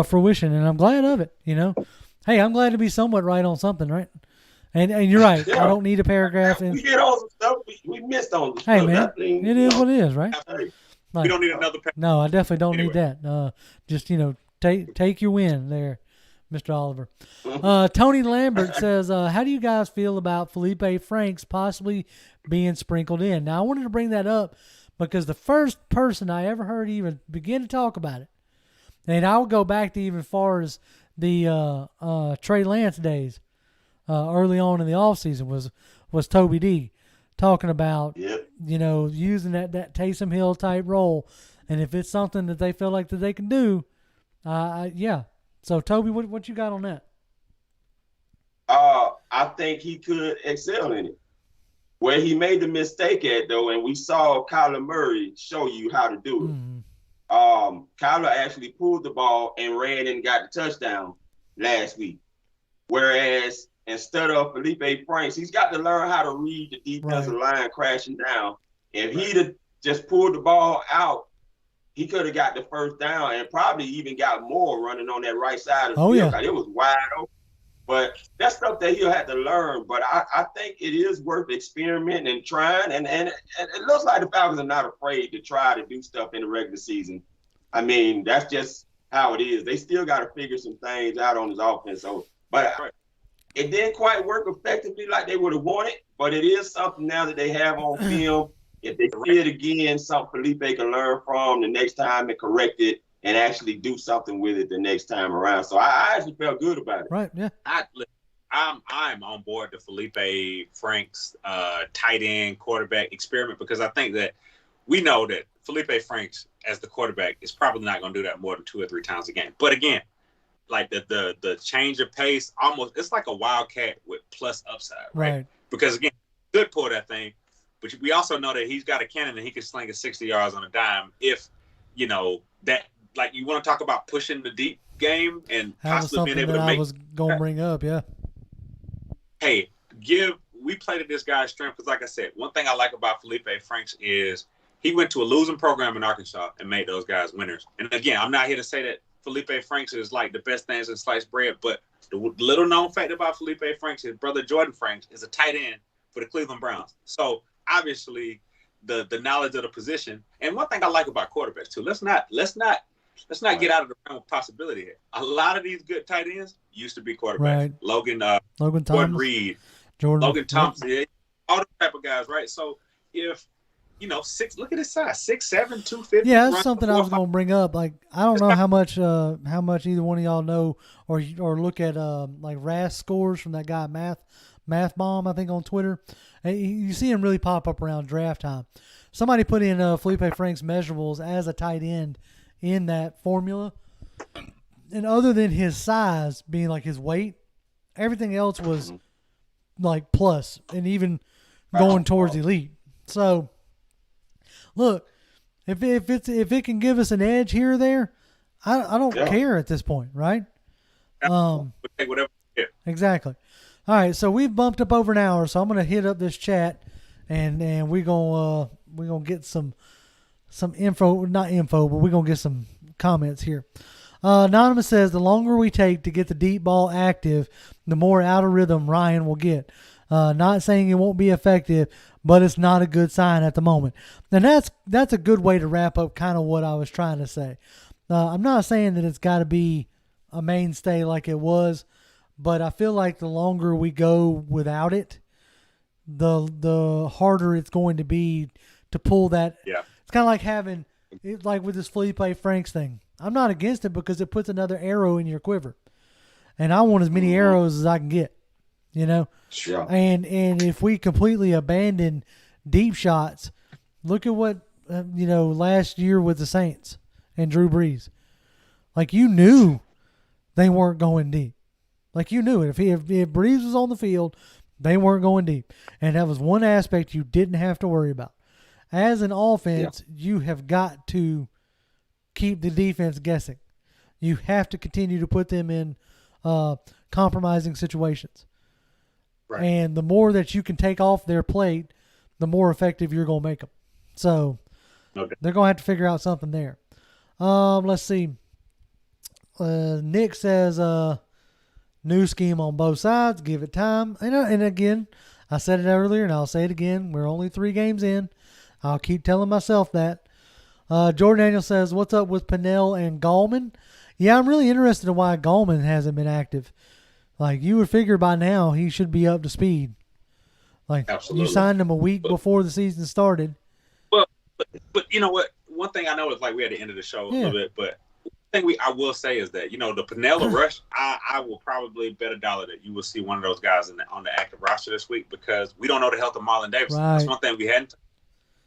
fruition, and I'm glad of it. Hey, I'm glad to be somewhat right on something, right? And you're right. I don't need a paragraph. We get on some stuff. We missed on the stuff. Hey, man, it is what it is, right? We don't need another paragraph. No, I definitely don't need that. Just, take your win there, Mr. Oliver. Tony Lambert says, how do you guys feel about Felipe Franks possibly being sprinkled in? Now, I wanted to bring that up because the first person I ever heard even begin to talk about it, and I'll go back to even far as the Trey Lance days, early on in the offseason was Toby D talking about, using that Taysom Hill type role. And if it's something that they feel like that they can do, So, Toby, what you got on that? I think he could excel in it. Where he made the mistake at, though, and we saw Kyler Murray show you how to do it. Kyler actually pulled the ball and ran and got the touchdown last week. Whereas instead of Felipe Franks, he's got to learn how to read the defensive line crashing down. If he'd have just pulled the ball out, he could have got the first down and probably even got more running on that right side of the field. It was wide open. But that's stuff that he'll have to learn. But I think it is worth experimenting and trying. And it looks like the Falcons are not afraid to try to do stuff in the regular season. I mean, that's just how it is. They still got to figure some things out on his offense. So, but it didn't quite work effectively like they would have wanted. But it is something now that they have on film. If they see it again, something Felipe can learn from the next time and correct it and actually do something with it the next time around. So I actually felt good about it. Right, yeah. I'm on board the Felipe Franks tight end quarterback experiment because I think that we know that Felipe Franks as the quarterback is probably not going to do that more than 2 or 3 times a game. But again, like the change of pace, almost it's like a wildcat with plus upside, right? Because again, could pull that thing, but we also know that he's got a cannon and he can sling it 60 yards on a dime if you know that. Like you want to talk about pushing the deep game and possibly being able to make. I was going to bring up, yeah. Hey, we played to this guy's strength because, like I said, one thing I like about Felipe Franks is he went to a losing program in Arkansas and made those guys winners. And again, I'm not here to say that Felipe Franks is like the best things in sliced bread, but the little known fact about Felipe Franks, his brother Jordan Franks, is a tight end for the Cleveland Browns. So obviously, the knowledge of the position. And one thing I like about quarterbacks too, let's not get out of the realm of possibility here. A lot of these good tight ends used to be quarterbacks. Right. Logan Gordon Reed, Logan Thompson, yeah, all those type of guys, right? So if look at his size, 6'7", 250. Yeah, that's something I was going to bring up. Like I don't know how much either one of y'all know or look at like RAS scores from that guy Math Bomb, I think on Twitter. And you see him really pop up around draft time. Somebody put in Felipe Franks measurables as a tight end in that formula, and other than his size being like his weight, everything else was like plus and even going towards elite. So look, if it can give us an edge here or there, I don't care at this point, right? Whatever. Exactly. All right, so we've bumped up over an hour, so I'm gonna hit up this chat and we're gonna get some info, not info, but we're going to get some comments here. Anonymous says, the longer we take to get the deep ball active, the more out of rhythm Ryan will get. Not saying it won't be effective, but it's not a good sign at the moment. And that's a good way to wrap up kind of what I was trying to say. I'm not saying that it's got to be a mainstay like it was, but I feel like the longer we go without it, the harder it's going to be to pull that. Yeah. It's kind of like having, like with this Felipe Franks thing. I'm not against it because it puts another arrow in your quiver. And I want as many arrows as I can get, you know? Sure. And if we completely abandon deep shots, look at what, last year with the Saints and Drew Brees. Like, you knew they weren't going deep. Like, you knew it. If Brees was on the field, they weren't going deep. And that was one aspect you didn't have to worry about. As an offense, you have got to keep the defense guessing. You have to continue to put them in compromising situations. Right. And the more that you can take off their plate, the more effective you're going to make them. So they're going to have to figure out something there. Let's see. Nick says, new scheme on both sides. Give it time. And again, I said it earlier and I'll say it again. We're only 3 games in. I'll keep telling myself that. Jordan Daniel says, what's up with Pennell and Gallman? Yeah, I'm really interested in why Gallman hasn't been active. Like, you would figure by now he should be up to speed. Like, absolutely. You signed him a week before the season started. Well, but you know what? One thing I know is like we're at the end of the show a little bit, but one thing I will say is that, the Pennell rush, I will probably bet $1 that you will see one of those guys on the active roster this week because we don't know the health of Marlon Davidson. Right. That's one thing we hadn't.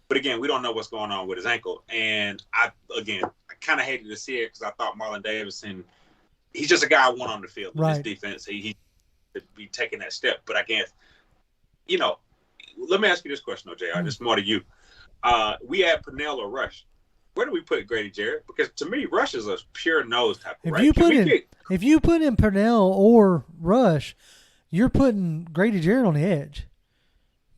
But again, we don't know what's going on with his ankle. And I kind of hated to see it because I thought Marlon Davidson, he's just a guy I want on the field in his defense. He be taking that step. But I guess, let me ask you this question, though, JR. This is more to you. We add Pernell or Rush. Where do we put Grady Jarrett? Because to me, Rush is a pure nose type. If you put in Pernell or Rush, you're putting Grady Jarrett on the edge.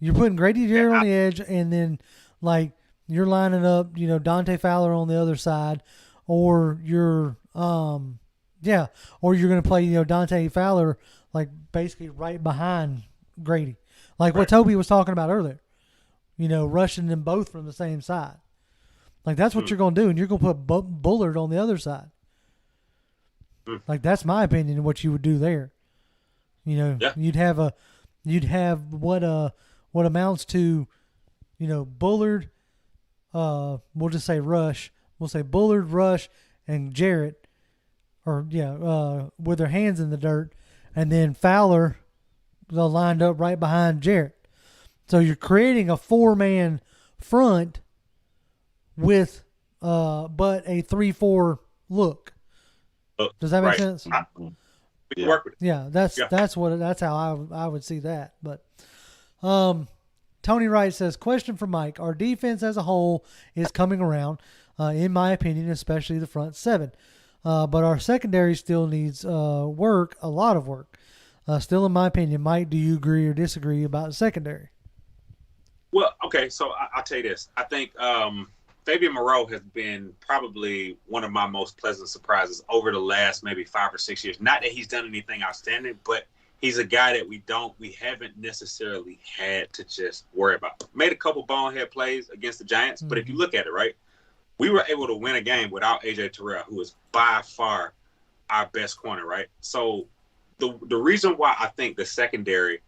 You're putting Grady Jarrett on the edge, and then like you're lining up, Dante Fowler on the other side, or you're or you're going to play, Dante Fowler like basically right behind Grady, like what Toby was talking about earlier. Rushing them both from the same side. Like that's what you're going to do, and you're going to put Bullard on the other side. Like that's my opinion of what you would do there. You'd have what amounts to, Bullard. We'll just say Rush. We'll say Bullard, Rush, and Jarrett, with their hands in the dirt, and then Fowler, they'll lined up right behind Jarrett. So you're creating a 4-man front with but a 3-4 look. Does that make sense? We can work with it. Yeah, that's how I would see that. But Tony Wright says, question for Mike. Our defense as a whole is coming around, in my opinion, especially the front seven. But our secondary still needs work, a lot of work. Still, in my opinion. Mike, do you agree or disagree about the secondary? Well, okay, so I'll tell you this. I think Fabian Moreau has been probably one of my most pleasant surprises over the last maybe 5 or 6 years. Not that he's done anything outstanding, but he's a guy that we haven't necessarily had to just worry about. Made a couple bonehead plays against the Giants, but if you look at it, right, we were able to win a game without A.J. Terrell, who is by far our best corner, right? So the reason why I think the secondary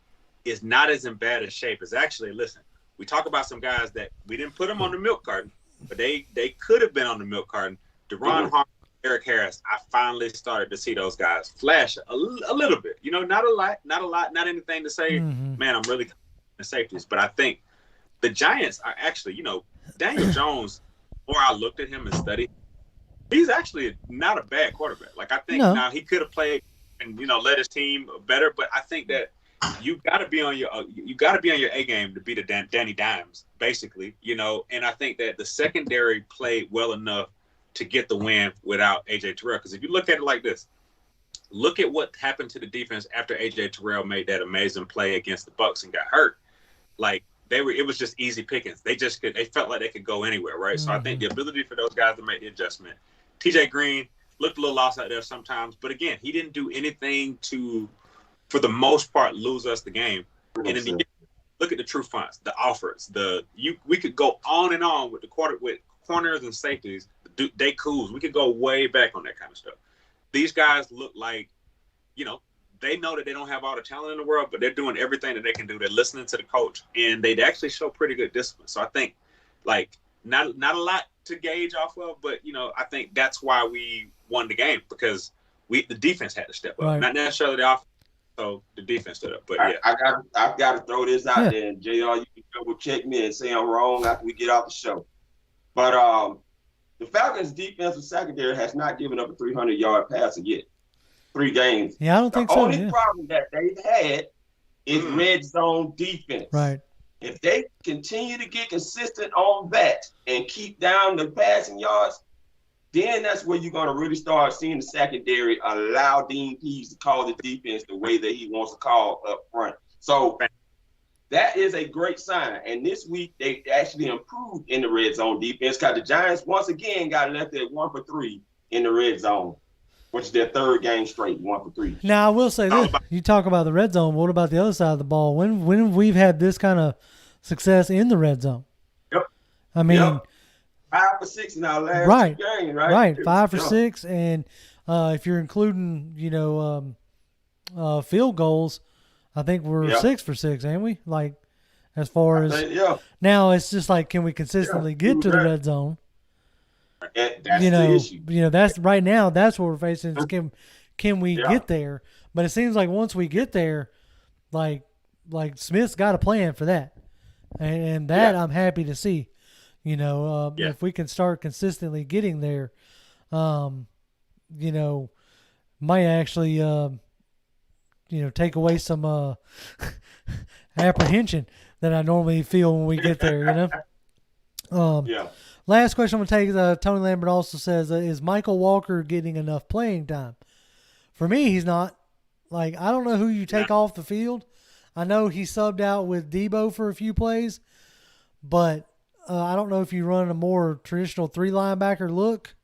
is not as in bad a shape is actually, listen, we talk about some guys that we didn't put them on the milk carton, but they could have been on the milk carton. Deron Harmon, Eric Harris, I finally started to see those guys flash a little bit. Not a lot, not anything to say, man, I'm really the safeties. But I think the Giants are actually, Daniel Jones, or I looked at him and studied, he's actually not a bad quarterback. Like, I think now he could have played and, led his team better, but I think that you got to be on your A game to beat a Danny Dimes, basically, and I think that the secondary played well enough to get the win without A.J. Terrell. Because if you look at it like this, look at what happened to the defense after A.J. Terrell made that amazing play against the Bucs and got hurt. Like, it was just easy pickings. They felt like they could go anywhere, right? So I think the ability for those guys to make the adjustment. T.J. Green looked a little lost out there sometimes, but again, he didn't do anything to, for the most part, lose us the game. And then look at the true fronts, the offers, we could go on and on with with corners and safeties. They cools. We could go way back on that kind of stuff. These guys look like, they know that they don't have all the talent in the world, but they're doing everything that they can do. They're listening to the coach, and they actually show pretty good discipline. So I think, like, not a lot to gauge off of, but I think that's why we won the game, because the defense had to step up, not necessarily the offense. So the defense stood up. But yeah, I've got to throw this out there, and JR, you can double check me and say I'm wrong after we get off the show. But the Falcons' defensive secondary has not given up a 300-yard passing yet. 3 games. Yeah, I don't think so. The only problem that they've had is red zone defense. Right. If they continue to get consistent on that and keep down the passing yards, then that's where you're going to really start seeing the secondary allow Dean Pease to call the defense the way that he wants to call up front. So that is a great sign. And this week, they actually improved in the red zone defense, because the Giants, once again, got left at 1 for 3 in the red zone, which is their 3rd game straight, 1 for 3. Now, I will say this. You talk about the red zone. What about the other side of the ball? When have we had this kind of success in the red zone? Yep. I mean, 5 for 6 in our last 2 games, right? Right, 5 for 6. And if you're including, field goals, I think we're 6 for 6, ain't we? Like, as far as now, it's just like, can we consistently get to the red zone? That's the issue. That's right now. That's what we're facing. Is can we get there? But it seems like once we get there, like Smith's got a plan for that, and that I'm happy to see. If we can start consistently getting there, might actually take away some apprehension that I normally feel when we get there. Yeah. Last question I'm going to take. Tony Lambert also says, is Michael Walker getting enough playing time? For me, he's not. Like, I don't know who you take off the field. I know he subbed out with Debo for a few plays, but I don't know if you run a more traditional 3 linebacker look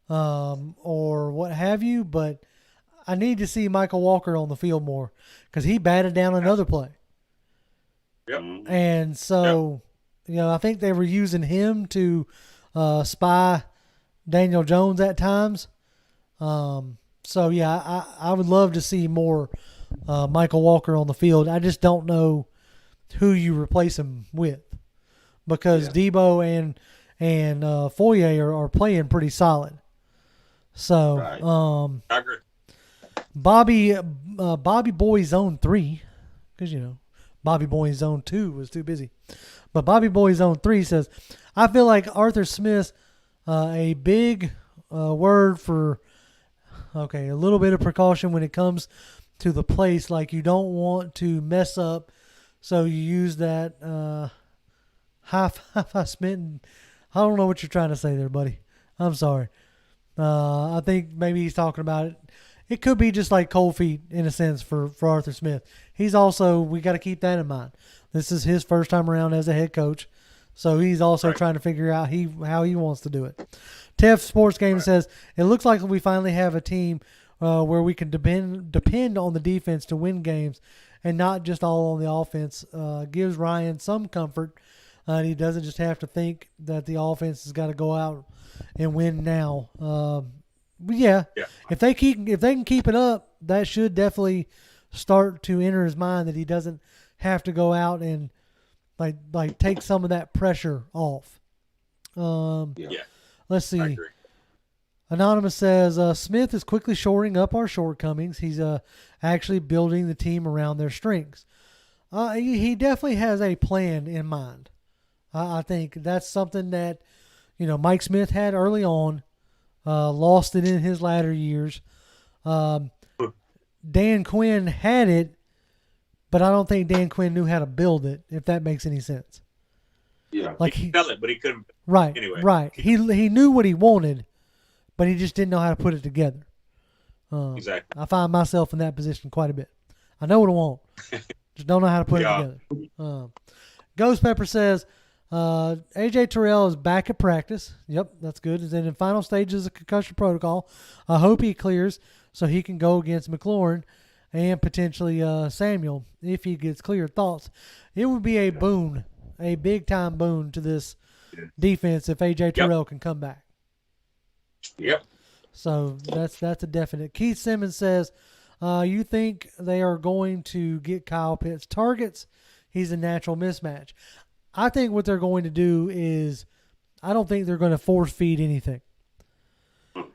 or what have you, but I need to see Michael Walker on the field more because he batted down another play. Yep. And so, I think they were using him to spy Daniel Jones at times. So, yeah, I would love to see more Michael Walker on the field. I just don't know who you replace him with because Debo and Foyer are playing pretty solid. So, I agree. Bobby Boy Zone 3, because, Bobby Boy Zone 2 was too busy. But Bobby Boy Zone 3 says, I feel like Arthur Smith, a big word for, a little bit of precaution when it comes to the place. Like you don't want to mess up. So you use that high smitten. I don't know what you're trying to say there, buddy. I'm sorry. I think maybe he's talking about it. It could be just like cold feet in a sense for Arthur Smith. He's also, we got to keep that in mind. This is his first time around as a head coach. So he's also trying to figure out how he wants to do it. Tef Sports Game says, it looks like we finally have a team where we can depend on the defense to win games and not just all on the offense. Gives Ryan some comfort. And he doesn't just have to think that the offense has got to go out and win now. But if they can keep it up, that should definitely start to enter his mind that he doesn't have to go out and like take some of that pressure off. Let's see. I agree. Anonymous says Smith is quickly shoring up our shortcomings. He's actually building the team around their strengths. He definitely has a plan in mind. I think that's something that Mike Smith had early on. Lost it in his latter years. Dan Quinn had it, but I don't think Dan Quinn knew how to build it, if that makes any sense. Yeah. Like he could sell it, but he couldn't. Right. Anyway. Right. He knew what he wanted, but he just didn't know how to put it together. Exactly. I find myself in that position quite a bit. I know what I want, just don't know how to put it together. Ghost Pepper says, AJ Terrell is back at practice. Yep, that's good. He's in the final stages of concussion protocol. I hope he clears so he can go against McLaurin and potentially Samuel if he gets cleared. Thoughts? It would be a boon, a big-time boon to this defense if AJ Terrell can come back. Yep. So that's a definite. Keith Simmons says, you think they are going to get Kyle Pitts targets? He's a natural mismatch. I think what they're going to do is I don't think they're going to force feed anything.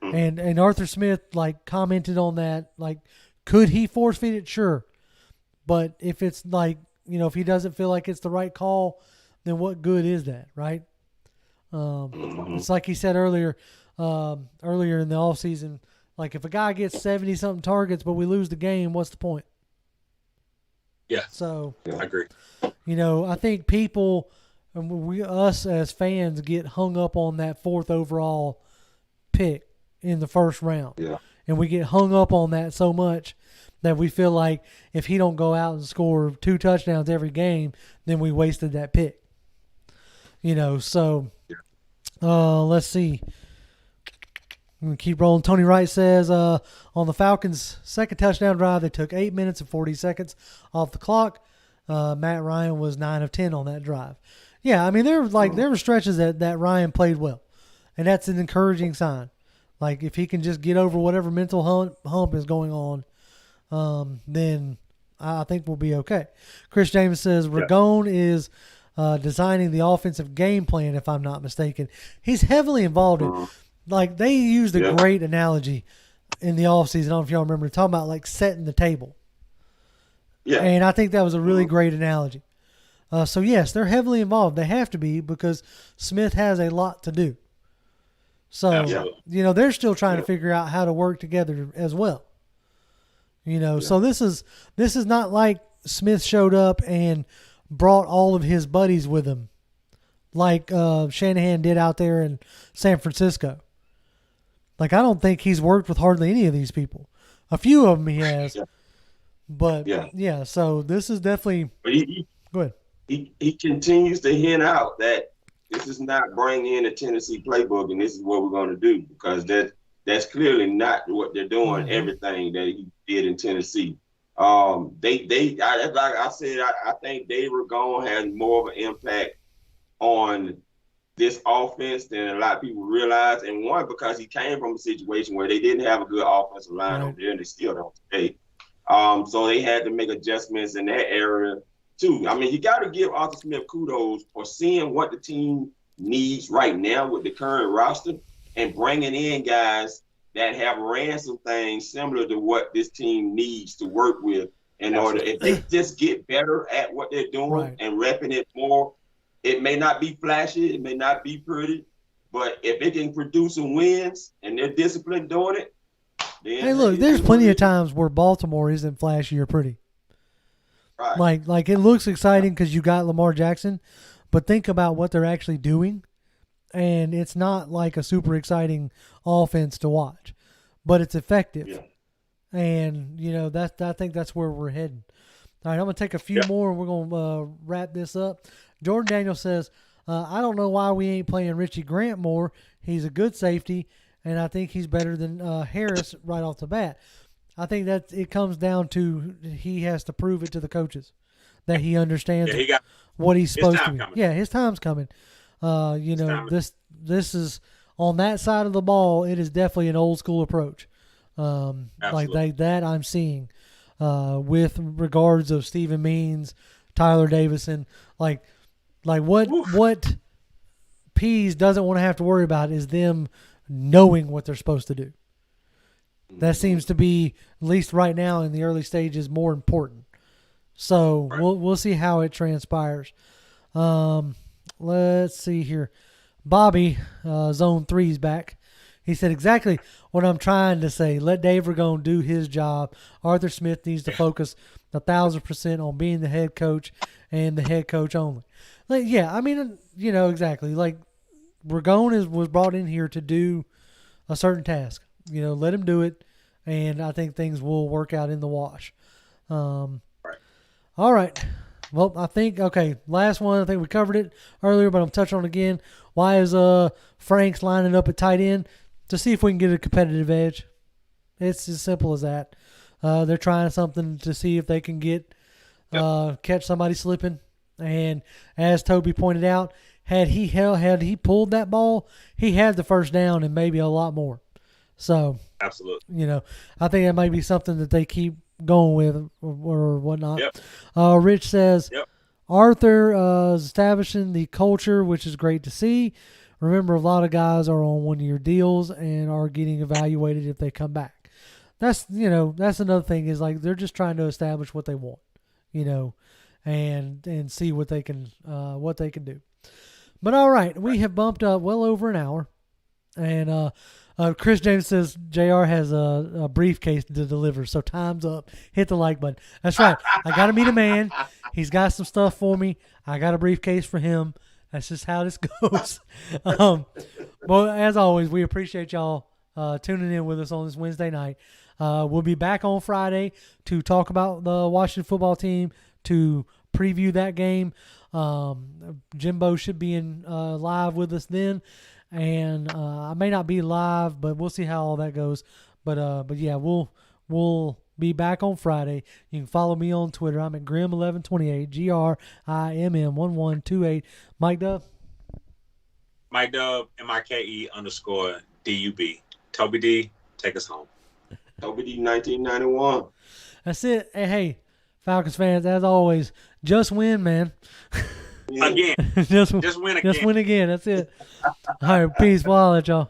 And Arthur Smith commented on that. Could he force feed it? Sure. But if it's if he doesn't feel like it's the right call, then what good is that, right? It's like he said earlier in the offseason, if a guy gets 70-something targets but we lose the game, what's the point? Yeah. So I agree. I think people, us as fans, get hung up on that 4th overall pick in the first round. Yeah. And we get hung up on that so much that we feel like if he don't go out and score 2 touchdowns every game, then we wasted that pick. So let's see. I'm going to keep rolling. Tony Wright says on the Falcons' second touchdown drive, they took 8 minutes and 40 seconds off the clock. Matt Ryan was 9 of 10 on that drive. Yeah, I mean, there were stretches that Ryan played well, and that's an encouraging sign. If he can just get over whatever mental hump is going on, then I think we'll be okay. Chris James says Ragone is designing the offensive game plan, if I'm not mistaken. He's heavily involved in they used a great analogy in the offseason. I don't know if y'all remember talking about setting the table. Yeah. And I think that was a really great analogy. So yes, they're heavily involved. They have to be because Smith has a lot to do. So, they're still trying to figure out how to work together as well. So this is not like Smith showed up and brought all of his buddies with him, like Shanahan did out there in San Francisco. Like, I don't think he's worked with hardly any of these people. A few of them he has, but so this is definitely. But go ahead. He continues to hint out that this is not bringing in a Tennessee playbook, and this is what we're going to do, because that's clearly not what they're doing. Mm-hmm. Everything that he did in Tennessee, like I said, I think Dave Ragone has more of an impact on this offense than a lot of people realize. And one, because he came from a situation where they didn't have a good offensive line over there, and they still don't today. So they had to make adjustments in that area too. I mean, you got to give Arthur Smith kudos for seeing what the team needs right now with the current roster and bringing in guys that have ran some things similar to what this team needs to work with in order. If they just get better at what they're doing and repping it more, it may not be flashy, it may not be pretty, but if it can produce some wins and they're disciplined doing it, then hey, look, there's plenty of times where Baltimore isn't flashy or pretty. Right. Like it looks exciting because you got Lamar Jackson, but think about what they're actually doing, and it's not like a super exciting offense to watch, but it's effective. Yeah. And I think that's where we're heading. All right, I'm gonna take a few more, and we're gonna wrap this up. Jordan Daniel says, I don't know why we ain't playing Richie Grant more. He's a good safety, and I think he's better than Harris right off the bat. I think that it comes down to he has to prove it to the coaches that he understands what he's supposed to be. Yeah, his time's coming. This is on that side of the ball. It is definitely an old school approach, like that I'm seeing with regards of Stephen Means, Tyler Davison, like what Pease doesn't want to have to worry about is them knowing what they're supposed to do. That seems to be, at least right now in the early stages, more important. So we'll see how it transpires. Let's see here. Bobby, Zone 3's back. He said exactly what I'm trying to say. Let Dave Ragone do his job. Arthur Smith needs to focus 1,000% on being the head coach and the head coach only. Exactly. Like, Ragone was brought in here to do a certain task. Let him do it, and I think things will work out in the wash. All right. Well, I think, last one. I think we covered it earlier, but I'm touching on it again. Why is Franks lining up at tight end? To see if we can get a competitive edge. It's as simple as that. They're trying something to see if they can get catch somebody slipping. And as Toby pointed out, had he pulled that ball, he had the first down and maybe a lot more. So absolutely, I think that might be something that they keep going with or whatnot. Yep. Rich says, Arthur is establishing the culture, which is great to see. Remember, a lot of guys are on one-year deals and are getting evaluated if they come back. That's another thing is like they're just trying to establish what they want, and see what they can do. But all right, we have bumped up well over an hour, and Chris James says JR has a briefcase to deliver, so time's up. Hit the like button. That's right. I got to meet a man. He's got some stuff for me. I got a briefcase for him. That's just how this goes. Well, as always, we appreciate y'all tuning in with us on this Wednesday night. We'll be back on Friday to talk about the Washington football team, to preview that game. Jimbo should be in live with us then. And I may not be live, but we'll see how all that goes. But yeah, we'll be back on Friday. You can follow me on Twitter. I'm at Grim1128, GRIMM1128. Mike Dub. Mike Dub, MIKE_DUB. Toby D, take us home. Toby D, 1991. That's it. Hey, Falcons fans, as always, just win, man. Again. just win again. Just win again. That's it. All right, peace. We'll holler at y'all.